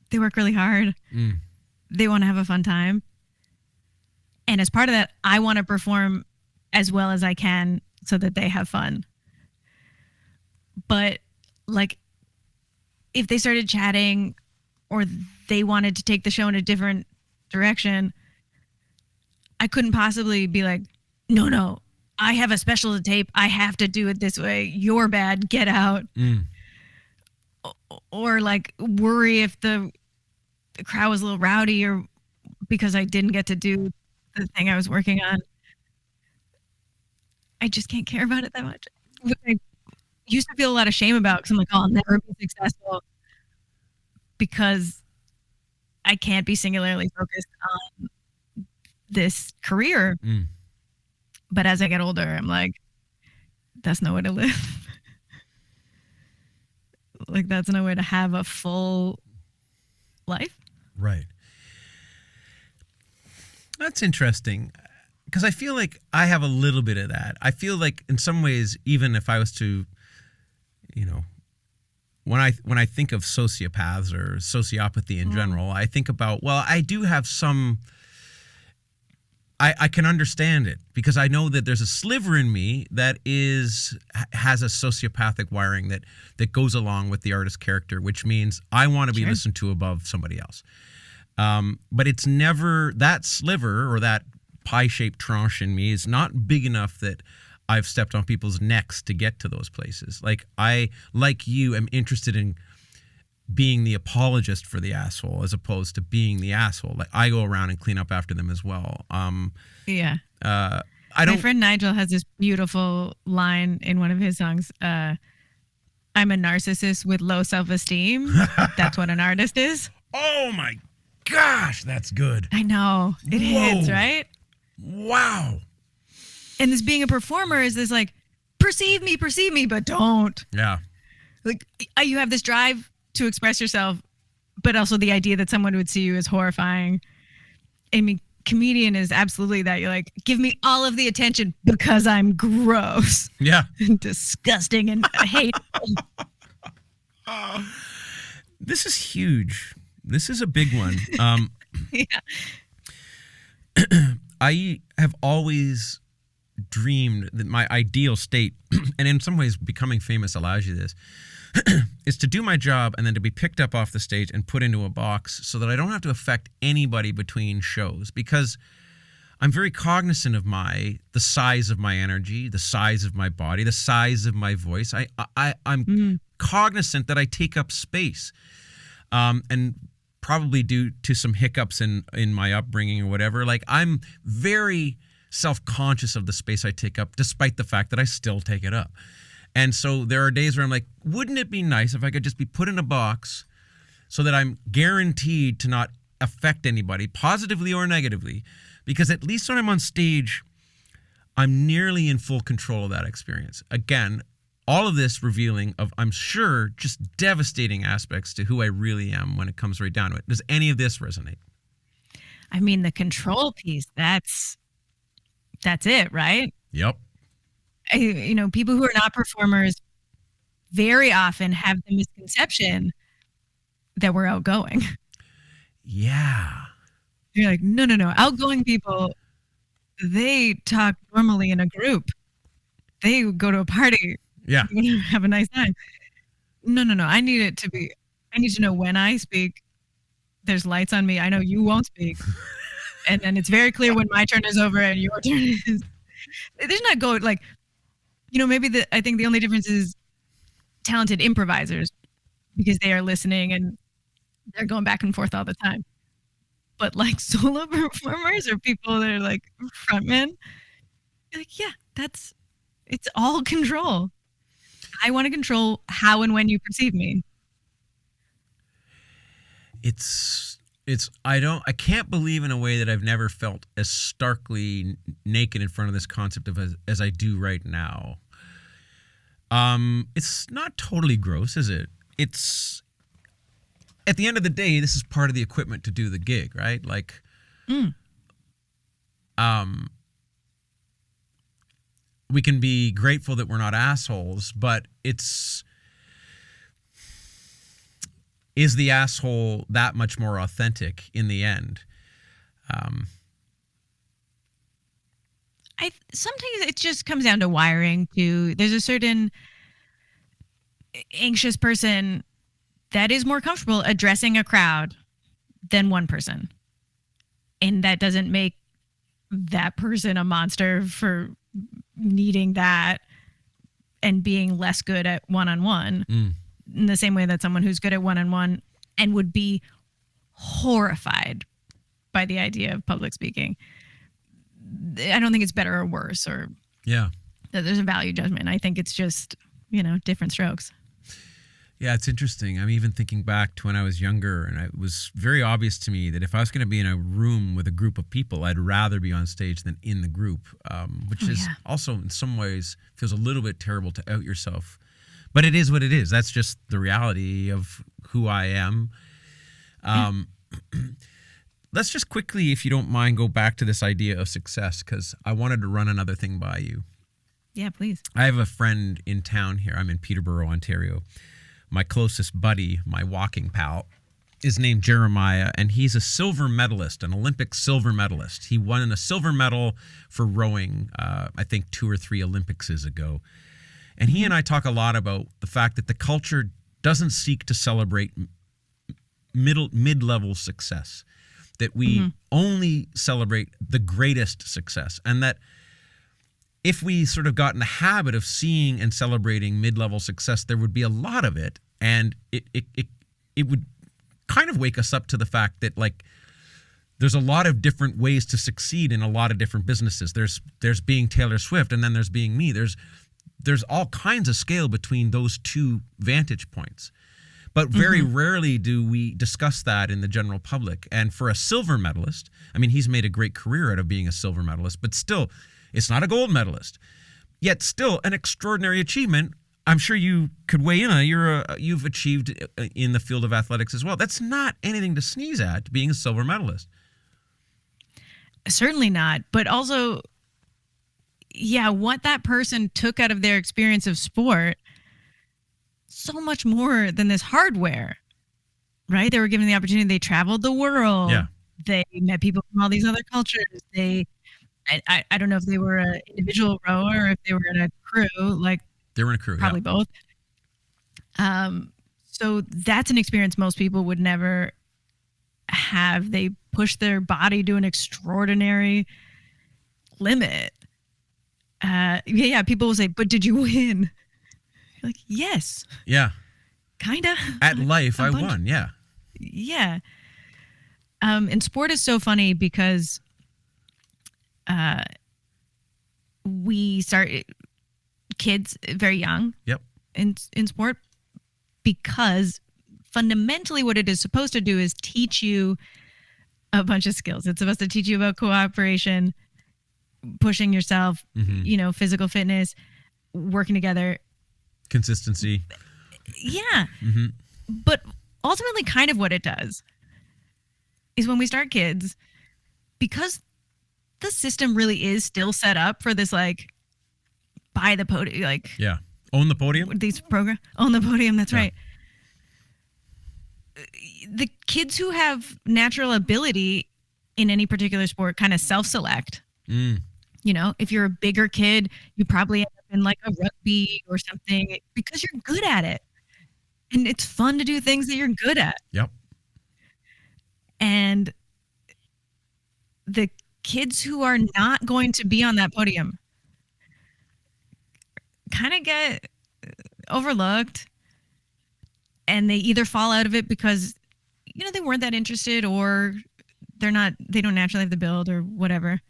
They work really hard. They want to have a fun time. And as part of that, I want to perform as well as I can so that they have fun. But if they started chatting or they wanted to take the show in a different direction, I couldn't possibly be like, no, I have a special to tape. I have to do it this way. You're bad. Get out. Or worry if the crowd was a little rowdy or because I didn't get to do the thing I was working on. I just can't care about it that much. I used to feel a lot of shame about because I'm like, oh, I'll never be successful because I can't be singularly focused on this career. But as I get older, I'm like, that's no way to live. That's no way to have a full life. Right. That's interesting because I feel like I have a little bit of that. I feel like in some ways, even if I was to, when I think of sociopaths or sociopathy in general, I think about, well, I do have some, I can understand it because I know that there's a sliver in me that has a sociopathic wiring that goes along with the artist character, which means I want to be listened to above somebody else. But it's never that sliver or that pie-shaped tranche in me is not big enough that I've stepped on people's necks to get to those places. I, like you, am interested in being the apologist for the asshole as opposed to being the asshole. I go around and clean up after them as well. Yeah. My friend Nigel has this beautiful line in one of his songs. I'm a narcissist with low self-esteem. That's what an artist is. Oh my gosh, that's good. I know. It hits, right? Wow. And this being a performer is this perceive me, but don't. Yeah. You have this drive to express yourself, but also the idea that someone would see you is horrifying. I mean, comedian is absolutely that. You're like, give me all of the attention because I'm gross. Yeah. And disgusting and hateful. This is huge. This is a big one. Yeah. I have always dreamed that my ideal state, and in some ways becoming famous allows you this, is to do my job and then to be picked up off the stage and put into a box so that I don't have to affect anybody between shows, because I'm very cognizant of the size of my energy, the size of my body, the size of my voice. I'm cognizant that I take up space, and probably due to some hiccups in my upbringing or whatever. I'm very self-conscious of the space I take up, despite the fact that I still take it up. And so there are days where I'm like, wouldn't it be nice if I could just be put in a box so that I'm guaranteed to not affect anybody, positively or negatively? Because at least when I'm on stage, I'm nearly in full control of that experience. Again, all of this revealing of, I'm sure, just devastating aspects to who I really am when it comes right down to it. Does any of this resonate? I mean, the control piece, that's it, right? Yep. People who are not performers very often have the misconception that we're outgoing. Yeah. You're like, no. Outgoing people, they talk normally in a group. They go to a party. Yeah. Have a nice time. No. I need to know when I speak, there's lights on me. I know you won't speak. And then it's very clear when my turn is over and your turn is. There's not maybe I think the only difference is talented improvisers because they are listening and they're going back and forth all the time. But like solo performers or people that are like frontmen, you're like, yeah, it's all control. I want to control how and when you perceive me. I can't believe in a way that I've never felt as starkly naked in front of this concept of as I do right now. It's not totally gross, is it? It's, at the end of the day, this is part of the equipment to do the gig, right? Like, we can be grateful that we're not assholes, but is the asshole that much more authentic in the end? Sometimes it just comes down to wiring. There's a certain anxious person that is more comfortable addressing a crowd than one person, and that doesn't make that person a monster for needing that and being less good at one-on-one. In the same way that someone who's good at one-on-one and would be horrified by the idea of public speaking, I don't think it's better or worse, or that there's a value judgment. I think it's just, different strokes. Yeah, it's interesting. I'm even thinking back to when I was younger, and it was very obvious to me that if I was going to be in a room with a group of people, I'd rather be on stage than in the group, which is also in some ways feels a little bit terrible to out yourself. But it is what it is. That's just the reality of who I am. Let's just quickly, if you don't mind, go back to this idea of success, because I wanted to run another thing by you. Yeah, please. I have a friend in town here. I'm in Peterborough, Ontario. My closest buddy, my walking pal, is named Jeremiah, and he's a silver medalist, an Olympic silver medalist. He won a silver medal for rowing, I think 2 or 3 Olympics ago. And he and I talk a lot about the fact that the culture doesn't seek to celebrate mid-level success, that we only celebrate the greatest success, and that if we sort of got in the habit of seeing and celebrating mid-level success, there would be a lot of it, and it would kind of wake us up to the fact that, like, there's a lot of different ways to succeed in a lot of different businesses. There's being Taylor Swift, and then there's being me. There's all kinds of scale between those two vantage points. But very rarely do we discuss that in the general public. And for a silver medalist, I mean, he's made a great career out of being a silver medalist, but still, it's not a gold medalist. Yet still an extraordinary achievement. I'm sure you could weigh in on it. You've achieved in the field of athletics as well. That's not anything to sneeze at, being a silver medalist. Certainly not. But also, what that person took out of their experience of sport, so much more than this hardware, right? They were given the opportunity. They traveled the world. Yeah. They met people from all these other cultures. I don't know if they were an individual rower or if they were in a crew. Like, they were in a crew. Probably both. So that's an experience most people would never have. They push their body to an extraordinary limit. People will say, but did you win? You're like, yes. Yeah. Kinda. At life, I won. Yeah. Yeah. And sport is so funny because we start kids very young. Yep. In sport, because fundamentally what it is supposed to do is teach you a bunch of skills. It's supposed to teach you about cooperation, pushing yourself, physical fitness, working together. Consistency. Yeah. But ultimately kind of what it does is when we start kids, because the system really is still set up for this, like, by the podium, like, own the podium. These program own the podium. That's right. The kids who have natural ability in any particular sport kind of self-select. If you're a bigger kid, you probably end up in like a rugby or something because you're good at it. And it's fun to do things that you're good at. Yep. And the kids who are not going to be on that podium kind of get overlooked. and they either fall out of it because, they weren't that interested, or they don't naturally have the build or whatever.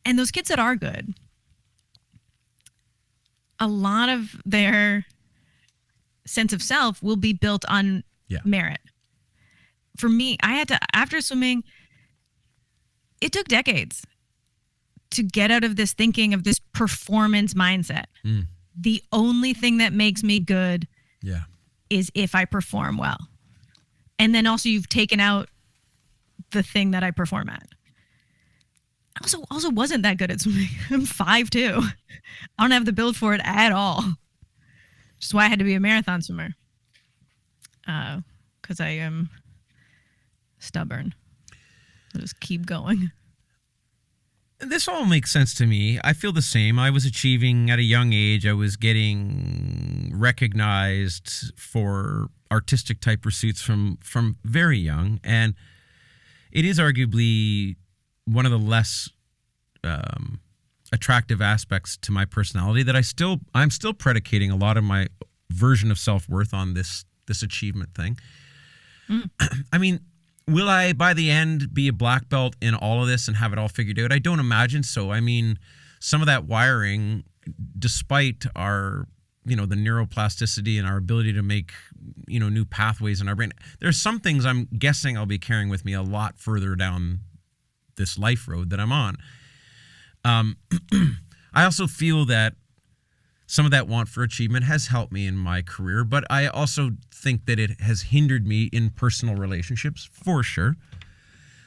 And those kids that are good, a lot of their sense of self will be built on merit. For me, I had to, after swimming, it took decades to get out of this thinking of this performance mindset. The only thing that makes me good is if I perform well. And then also you've taken out the thing that I perform at. Also wasn't that good at swimming. I'm 5'2". I don't have the build for it at all. Which is why I had to be a marathon swimmer. Because I am stubborn. I'll just keep going. This all makes sense to me. I feel the same. I was achieving at a young age. I was getting recognized for artistic type pursuits from very young. And it is arguably one of the less attractive aspects to my personality that I'm still predicating a lot of my version of self-worth on this achievement thing. I mean, will I, by the end, be a black belt in all of this and have it all figured out? I don't imagine so. I mean, some of that wiring, despite our, the neuroplasticity and our ability to make, new pathways in our brain, there's some things I'm guessing I'll be carrying with me a lot further down this life road that I'm on. I also feel that some of that want for achievement has helped me in my career, but I also think that it has hindered me in personal relationships, for sure.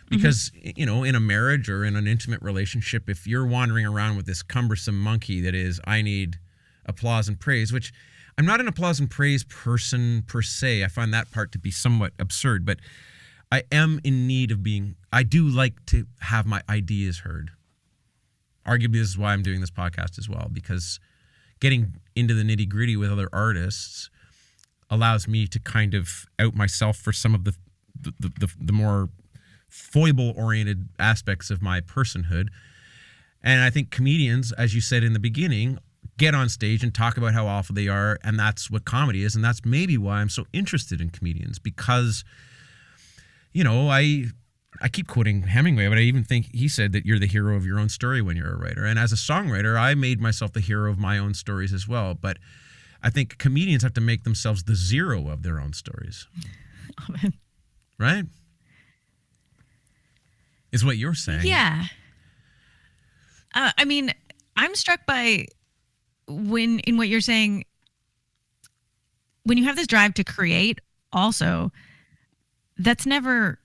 Because, in a marriage or in an intimate relationship, if you're wandering around with this cumbersome monkey that is, I need applause and praise, which I'm not an applause and praise person per se. I find that part to be somewhat absurd, but I am in need of I do like to have my ideas heard. Arguably, this is why I'm doing this podcast as well, because getting into the nitty gritty with other artists allows me to kind of out myself for some of the more foible-oriented aspects of my personhood. And I think comedians, as you said in the beginning, get on stage and talk about how awful they are, and that's what comedy is. And that's maybe why I'm so interested in comedians, because, I keep quoting Hemingway, but I even think he said that you're the hero of your own story when you're a writer. And as a songwriter, I made myself the hero of my own stories as well. But I think comedians have to make themselves the zero of their own stories. Amen. Right? Is what you're saying. Yeah. I mean, I'm struck by in what you're saying, when you have this drive to create also, that's never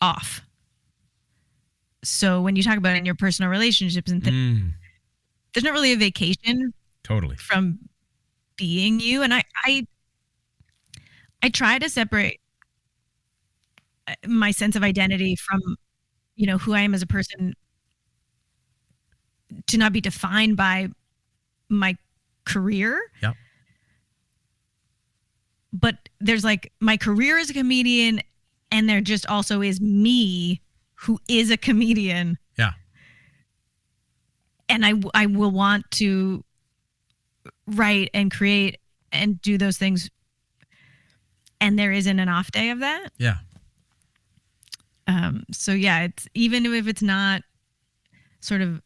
off. So when you talk about it in your personal relationships and there's not really a vacation totally from being you. And I try to separate my sense of identity from, who I am as a person, to not be defined by my career. Yep. But there's my career as a comedian, and there just also is me who is a comedian. Yeah. And I will want to write and create and do those things. And there isn't an off day of that. Yeah. So yeah, it's even if it's not sort of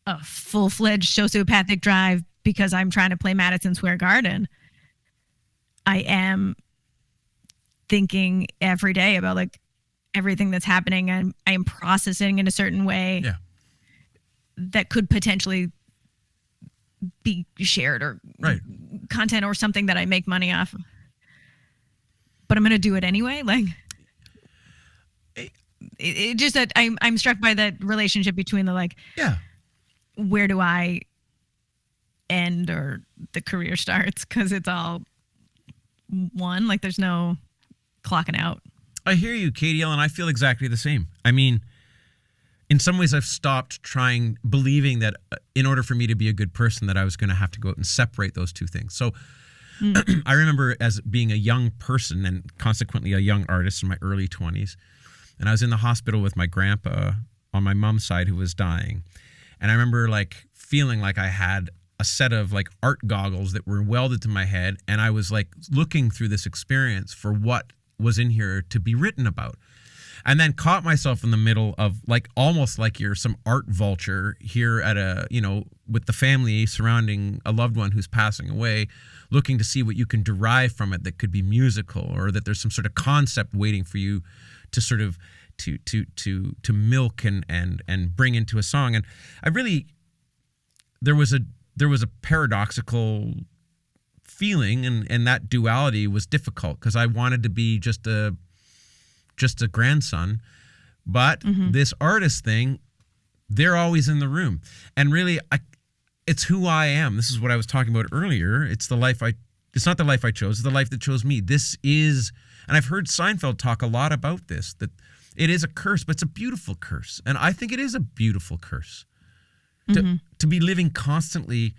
a full-fledged sociopathic drive because I'm trying to play Madison Square Garden, I am thinking every day about everything that's happening, and I am processing in a certain way that could potentially be shared or content or something that I make money off. But I'm going to do it anyway. It just that I'm struck by that relationship between where do I end or the career starts, because it's all one. There's no clocking out. I hear you, Katie-Ellen. I feel exactly the same. I mean, in some ways I've stopped believing that in order for me to be a good person that I was going to have to go out and separate those two things. So I remember as being a young person and consequently a young artist in my early 20s, and I was in the hospital with my grandpa on my mom's side who was dying. And I remember feeling like I had a set of like art goggles that were welded to my head, and I was like looking through this experience for what was in here to be written about. And then caught myself in the middle of like almost like you're some art vulture here at a, with the family surrounding a loved one who's passing away, looking to see what you can derive from it that could be musical, or that there's some sort of concept waiting for you to sort of to milk and bring into a song. And I really, there was a paradoxical feeling, and that duality was difficult because I wanted to be just a grandson, but this artist thing, they're always in the room. And really, it's who I am. This is what I was talking about earlier. It's not the life I chose, it's the life that chose me. This is, and I've heard Seinfeld talk a lot about this, that it is a curse, but it's a beautiful curse. And I think it is a beautiful curse to be living constantly.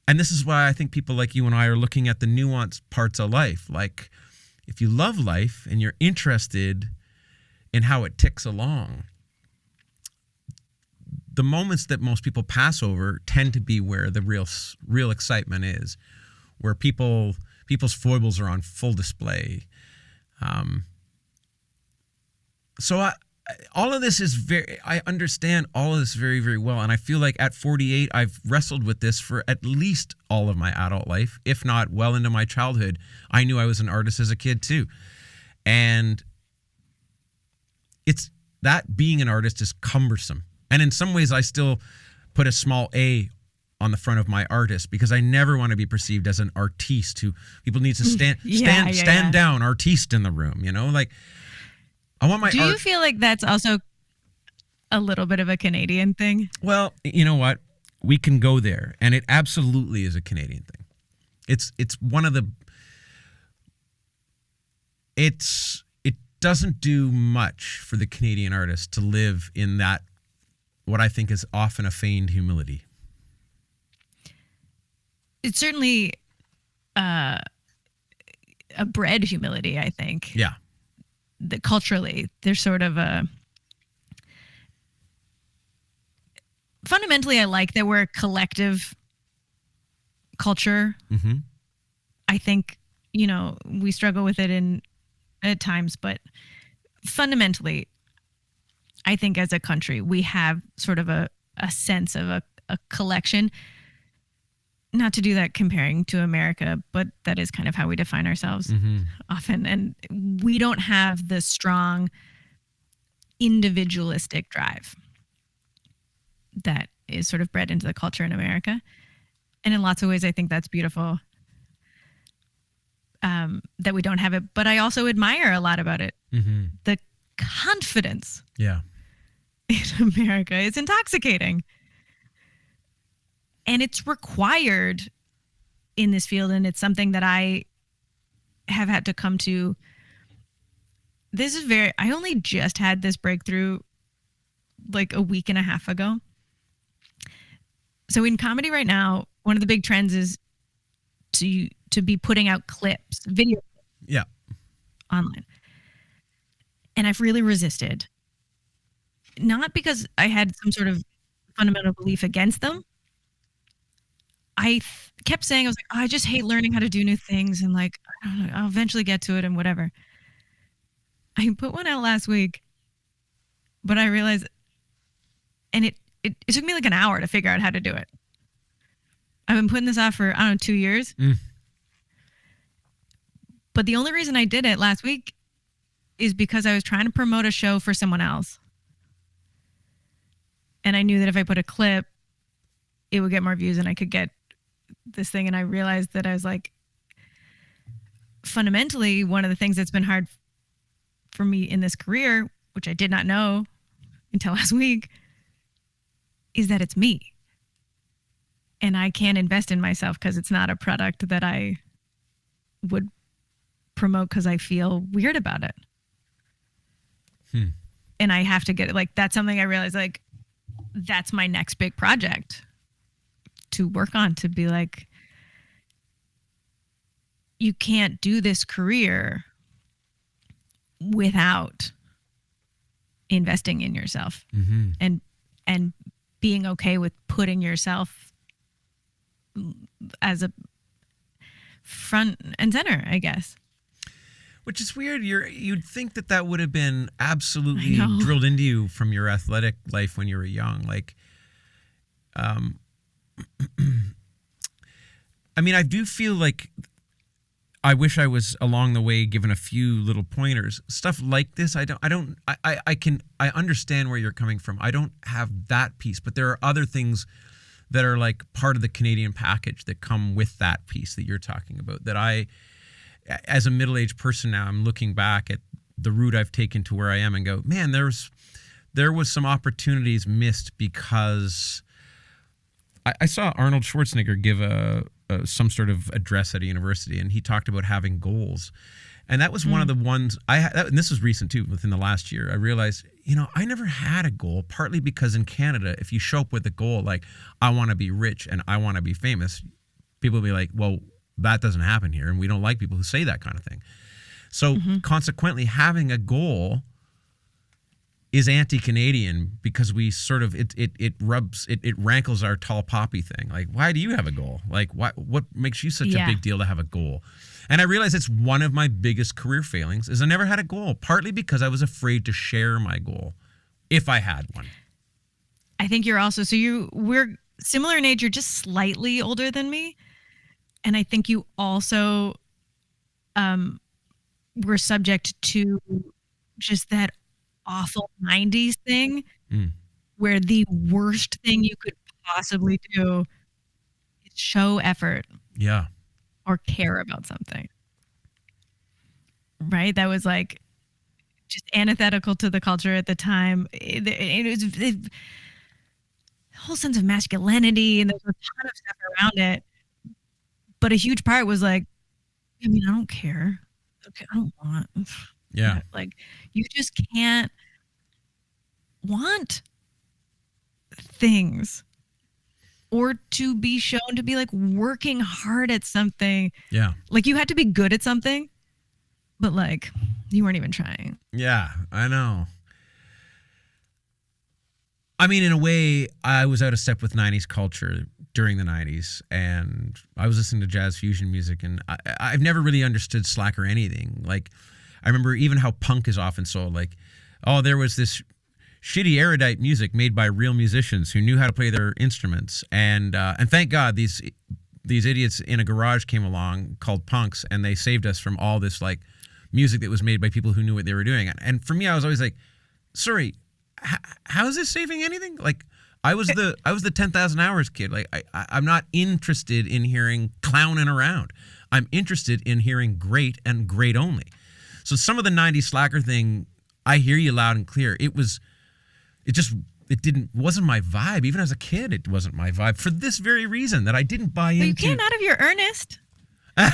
And this is why I think people like you and I are looking at the nuanced parts of life. Like, if you love life and you're interested in how it ticks along, the moments that most people pass over tend to be where the real excitement is, where people's foibles are on full display. So all of this is I understand all of this very, very well. And I feel like at 48, I've wrestled with this for at least all of my adult life, if not well into my childhood. I knew I was an artist as a kid too. And it's that being an artist is cumbersome. And in some ways I still put a small A on the front of my artist, because I never want to be perceived as an artiste who people need to stand down, artiste in the room, like, I want my Do you feel like that's also a little bit of a Canadian thing? Well, you know what? We can go there, and it absolutely is a Canadian thing. It's one of the. It doesn't do much for the Canadian artist to live in that, what I think is often a feigned humility. It's certainly a bred humility, I think. Yeah. That culturally, there's sort of a. Fundamentally, I like that we're a collective culture. Mm-hmm. I think, we struggle with it at times, but fundamentally, I think as a country, we have sort of a sense of a collection. Not to do that comparing to America, but that is kind of how we define ourselves often. And we don't have the strong individualistic drive that is sort of bred into the culture in America. And in lots of ways, I think that's beautiful that we don't have it. But I also admire a lot about it. The confidence in America is intoxicating. And it's required in this field, and it's something that I have had to come to. I only just had this breakthrough like a week and a half ago. So in comedy right now, one of the big trends is to be putting out clips, video online. And I've really resisted. Not because I had some sort of fundamental belief against them. I kept saying, I was like, I just hate learning how to do new things, and like, I don't know, I'll eventually get to it and whatever. I put one out last week, but I realized, and it took me like an hour to figure out how to do it. I've been putting this off for, 2 years. But the only reason I did it last week is because I was trying to promote a show for someone else. And I knew that if I put a clip, it would get more views and I could get this thing. And I realized that I was like, fundamentally, one of the things that's been hard for me in this career, which I did not know until last week, is that it's me. And I can't invest in myself because it's not a product that I would promote because I feel weird about it. And I have to get it. Like, that's something I realized, like, that's my next big project to work on, to be like, you can't do this career without investing in yourself and being okay with putting yourself as a front and center, I guess. Which is weird. You'd think that would have been absolutely I know. drilled into you from your athletic life when you were young. Like, I mean, I do feel like I wish I was along the way given a few little pointers. Stuff like this, I understand where you're coming from. I don't have that piece, but there are other things that are like part of the Canadian package that come with that piece that you're talking about, that I, as a middle-aged person now, I'm looking back at the route I've taken to where I am and go, man, there was some opportunities missed because I saw Arnold Schwarzenegger give some sort of address at a university, and he talked about having goals. And that was one of the ones and this was recent too, within the last year. I realized, I never had a goal, partly because in Canada, if you show up with a goal like, I want to be rich and I want to be famous, people will be like, well, that doesn't happen here, and we don't like people who say that kind of thing. So consequently, having a goal is anti-Canadian because we sort of it rankles our tall poppy thing. Like, why do you have a goal? Like, what makes you such a big deal to have a goal? And I realize it's one of my biggest career failings is I never had a goal, partly because I was afraid to share my goal if I had one. I think you're also, we're similar in age. You're just slightly older than me. And I think you also were subject to just that awful 90s thing where the worst thing you could possibly do is show effort. Yeah. Or care about something. Right? That was like just antithetical to the culture at the time. It was the whole sense of masculinity, and there's a ton of stuff around it. But a huge part was like, I mean, I don't care. Okay, I don't want. Yeah. Like, you just can't want things or to be shown to be like working hard at something. Yeah. Like, you had to be good at something, but like you weren't even trying. Yeah, I know. I mean, in a way, I was out of step with 90s culture during the 90s, and I was listening to jazz fusion music, and I've never really understood slack or anything. Like, I remember even how punk is often sold. Like, oh, there was this shitty erudite music made by real musicians who knew how to play their instruments, and thank God these idiots in a garage came along called punks, and they saved us from all this like music that was made by people who knew what they were doing. And for me, I was always like, sorry, how is this saving anything? Like, I was the 10,000 hours kid. Like, I'm not interested in hearing clowning around. I'm interested in hearing great and great only. So some of the 90s slacker thing, I hear you loud and clear. It wasn't my vibe. Even as a kid, it wasn't my vibe for this very reason, that I didn't buy into. You came out of your earnest. I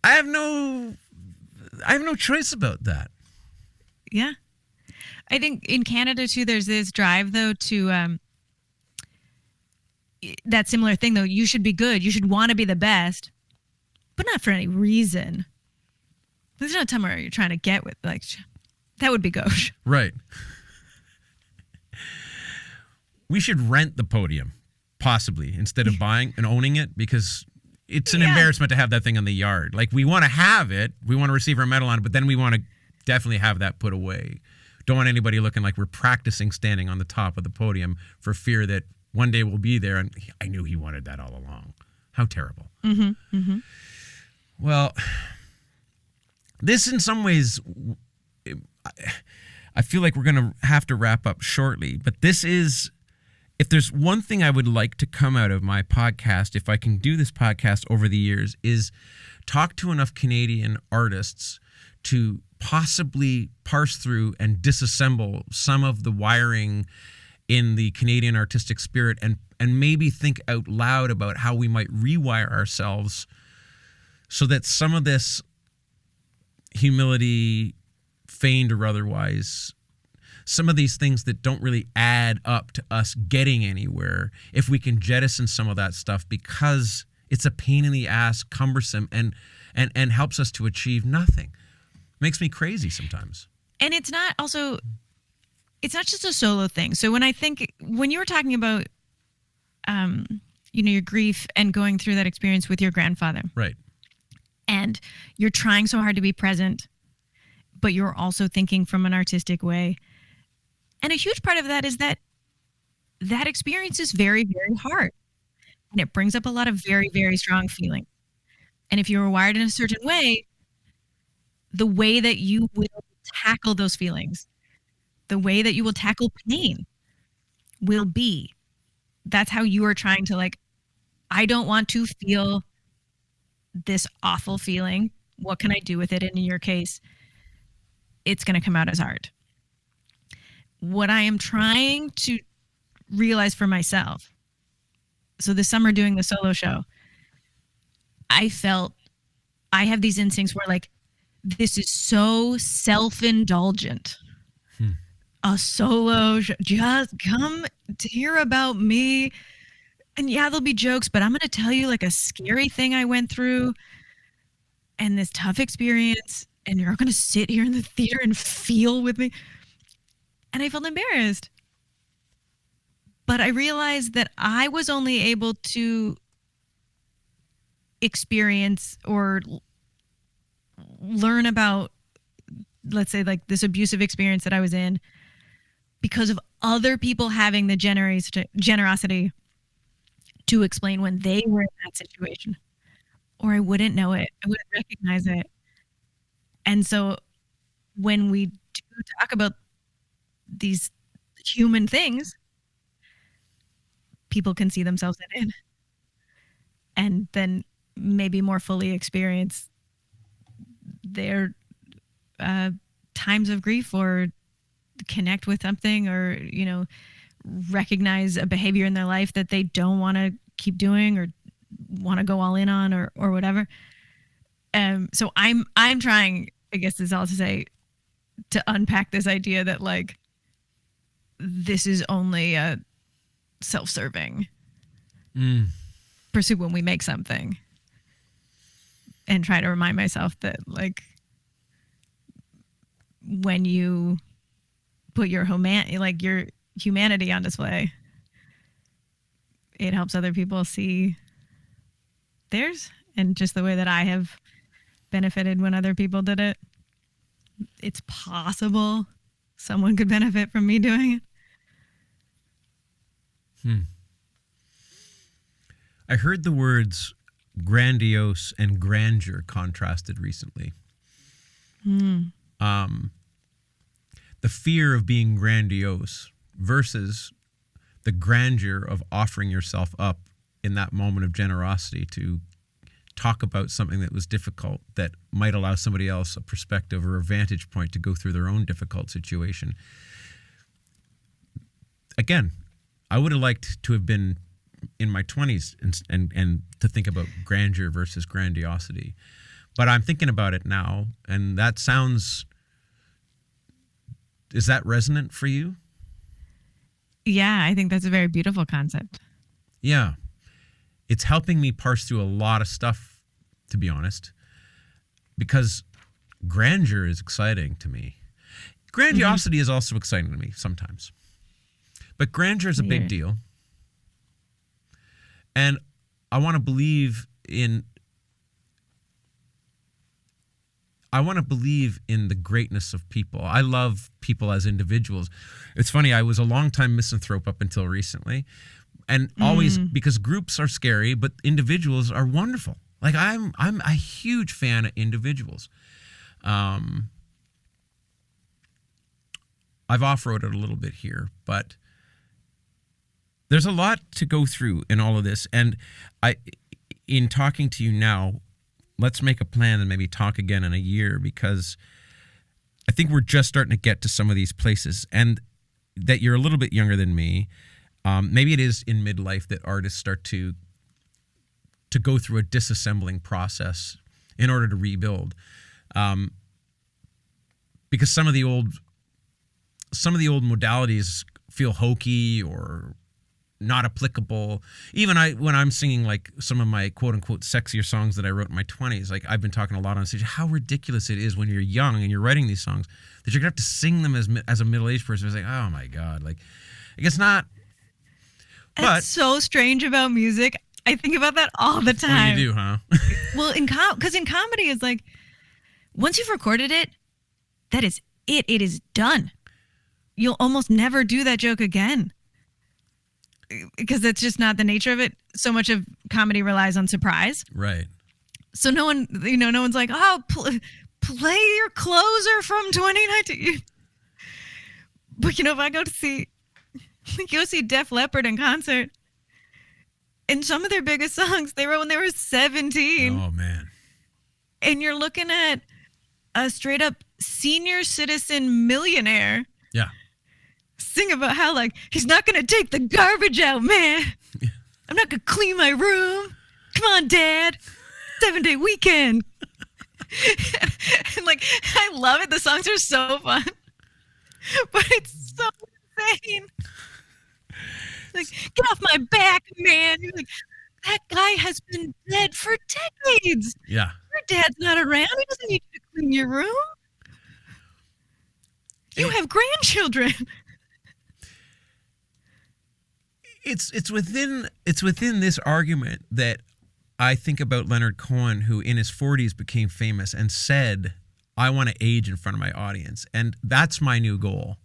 have no choice about that. Yeah. I think in Canada too, there's this drive though to that similar thing though. You should be good. You should want to be the best, but not for any reason. There's no time where you're trying to get with, like, that would be gauche. Right. We should rent the podium, possibly, instead of buying and owning it, because it's an embarrassment to have that thing in the yard. Like, we want to have it. We want to receive our medal on it, but then we want to definitely have that put away. Don't want anybody looking like we're practicing standing on the top of the podium for fear that one day we'll be there and I knew he wanted that all along. How terrible. Mm-hmm. Mm-hmm. Well, this in some ways, I feel like we're going to have to wrap up shortly, but this is, if there's one thing I would like to come out of my podcast, if I can do this podcast over the years, is talk to enough Canadian artists to possibly parse through and disassemble some of the wiring in the Canadian artistic spirit, and maybe think out loud about how we might rewire ourselves so that some of this humility, feigned or otherwise, some of these things that don't really add up to us getting anywhere, if we can jettison some of that stuff, because it's a pain in the ass, cumbersome, and helps us to achieve nothing. Makes me crazy sometimes. And it's not just a solo thing. So when you were talking about your grief and going through that experience with your grandfather. Right. And you're trying so hard to be present, but you're also thinking from an artistic way. And a huge part of that is that experience is very, very hard. And it brings up a lot of very, very strong feeling. And if you're wired in a certain way, the way that you will tackle those feelings, the way that you will tackle pain will be, that's how you are trying to I don't want to feel this awful feeling. What can I do with it? And in your case, it's going to come out as art. What I am trying to realize for myself, so this summer doing the solo show, I felt I have these instincts where this is so self-indulgent. A solo show, just come to hear about me. And yeah, there'll be jokes, but I'm going to tell you a scary thing I went through and this tough experience. And you're going to sit here in the theater and feel with me. And I felt embarrassed. But I realized that I was only able to experience or learn about, let's say, this abusive experience that I was in because of other people having the generosity to explain when they were in that situation, or I wouldn't know it. I wouldn't recognize it. And so when we do talk about these human things, people can see themselves in it and then maybe more fully experience their times of grief or connect with something or, recognize a behavior in their life that they don't want to keep doing or want to go all in on or whatever. So I'm trying, I guess this is all to say, to unpack this idea that this is only a self-serving pursuit when we make something, and try to remind myself that when you put your your humanity on display, it helps other people see theirs, and just the way that I have benefited when other people did it, it's possible someone could benefit from me doing it. I heard the words grandiose and grandeur contrasted recently. The fear of being grandiose versus the grandeur of offering yourself up in that moment of generosity to talk about something that was difficult that might allow somebody else a perspective or a vantage point to go through their own difficult situation. Again, I would have liked to have been in my 20s and to think about grandeur versus grandiosity. But I'm thinking about it now, and that sounds... Is that resonant for you? Yeah, I think that's a very beautiful concept. Yeah. It's helping me parse through a lot of stuff, to be honest, because grandeur is exciting to me. Grandiosity is also exciting to me sometimes. But grandeur is a big deal. And I want to believe in the greatness of people. I love people as individuals. It's funny, I was a long-time misanthrope up until recently. And always, because groups are scary, but individuals are wonderful. I'm a huge fan of individuals. I've off-roaded a little bit here, but there's a lot to go through in all of this. And in talking to you now, let's make a plan and maybe talk again in a year, because I think we're just starting to get to some of these places, and that you're a little bit younger than me. Maybe it is in midlife that artists start to go through a disassembling process in order to rebuild. Because some of the old modalities feel hokey or not applicable. Even when I'm singing some of my quote unquote sexier songs that I wrote in my 20s, I've been talking a lot on stage, how ridiculous it is when you're young and you're writing these songs that you're gonna have to sing them as a middle-aged person. It's oh my God, I guess not. It's so strange about music. I think about that all the time. Oh, you do, huh? Well, because in comedy, it's like, once you've recorded it, that is it. It is done. You'll almost never do that joke again. Because that's just not the nature of it. So much of comedy relies on surprise. Right. So no one's like, oh, play your closer from 2019. But if I go see Def Leppard in concert, and some of their biggest songs they wrote when they were 17. Oh, man. And you're looking at a straight up senior citizen millionaire. Yeah. Sing about how, like, he's not going to take the garbage out, man. Yeah. I'm not going to clean my room. Come on, Dad. 7-day weekend. And, like, I love it. The songs are so fun. But it's so insane. Like, get off my back, man. You're like, that guy has been dead for decades. Yeah. Your dad's not around. He doesn't need you to clean your room. You have grandchildren. It's within this argument that I think about Leonard Cohen, who in his 40s became famous and said, I want to age in front of my audience. And that's my new goal.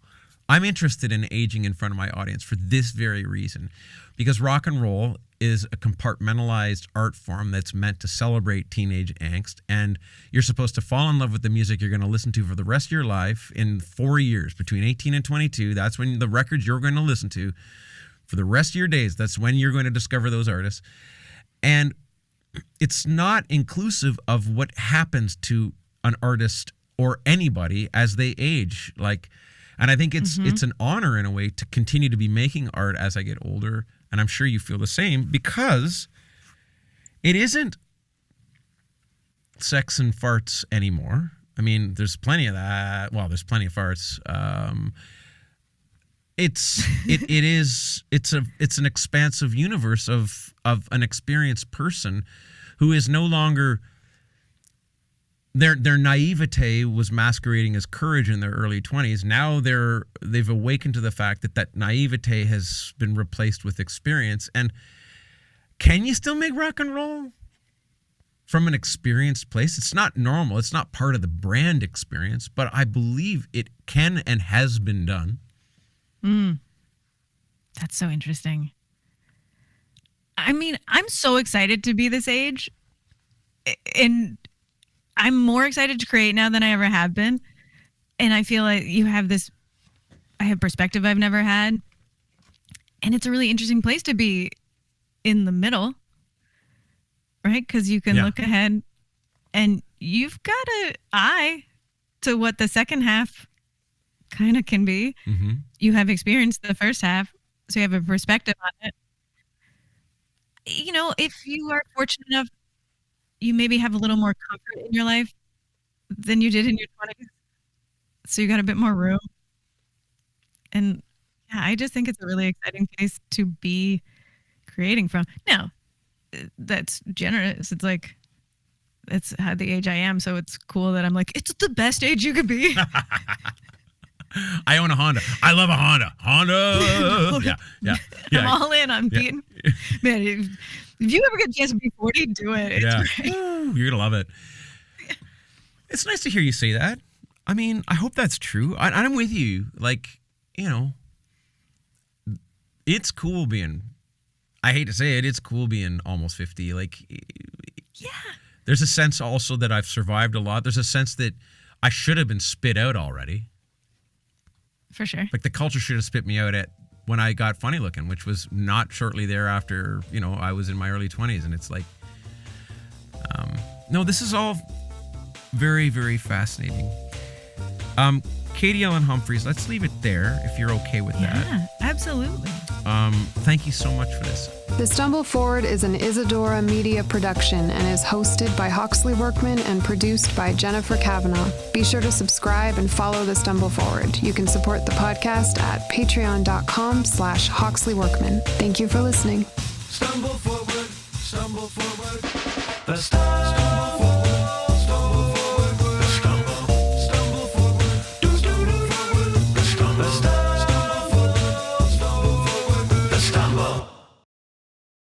I'm interested in aging in front of my audience for this very reason, because rock and roll is a compartmentalized art form that's meant to celebrate teenage angst, and you're supposed to fall in love with the music you're going to listen to for the rest of your life in 4 years, between 18 and 22. That's when the records you're going to listen to for the rest of your days. That's when you're going to discover those artists. And it's not inclusive of what happens to an artist or anybody as they age. And I think it's an honor in a way to continue to be making art as I get older. And I'm sure you feel the same, because it isn't sex and farts anymore. I mean, there's plenty of that. Well, there's plenty of farts. It's an expansive universe of an experienced person who is no longer. Their naivete was masquerading as courage in their early 20s. Now they've awakened to the fact that naivete has been replaced with experience. And can you still make rock and roll from an experienced place? It's not normal. It's not part of the brand experience, but I believe it can and has been done. That's so interesting. I mean, I'm so excited to be this age, and I'm more excited to create now than I ever have been. And I feel like I have perspective I've never had. And it's a really interesting place to be in the middle, right? Because you can look ahead and you've got an eye to what the second half kind of can be. Mm-hmm. You have experienced the first half, so you have a perspective on it. If you are fortunate enough, you maybe have a little more comfort in your life than you did in your 20s. So you got a bit more room. And yeah, I just think it's a really exciting place to be creating from. Now, that's generous. It's like, that's how the age I am. So it's cool that I'm like, it's the best age you could be. I own a Honda. I love a Honda. Honda. Yeah. I'm all in on being. Man, if you ever get a chance to be 40, do it. It's great. You're going to love it. It's nice to hear you say that. I mean, I hope that's true. I'm with you. Like, it's cool being, I hate to say it, it's cool being almost 50. Like, yeah. There's a sense also that I've survived a lot. There's a sense that I should have been spit out already. For sure. Like, the culture should have spit me out when I got Funny Looking, which was not shortly thereafter. I was in my early 20s, and it's like, no, this is all very, very fascinating. Katie-Ellen Humphries, let's leave it there if you're okay with that. Yeah, absolutely. Thank you so much for this. The Stumble Forward is an Isadora Media production and is hosted by Hawksley Workman and produced by Jennifer Kavanaugh. Be sure to subscribe and follow The Stumble Forward. You can support the podcast at patreon.com/Hawksley Workman. Thank you for listening. Stumble forward, the stumble.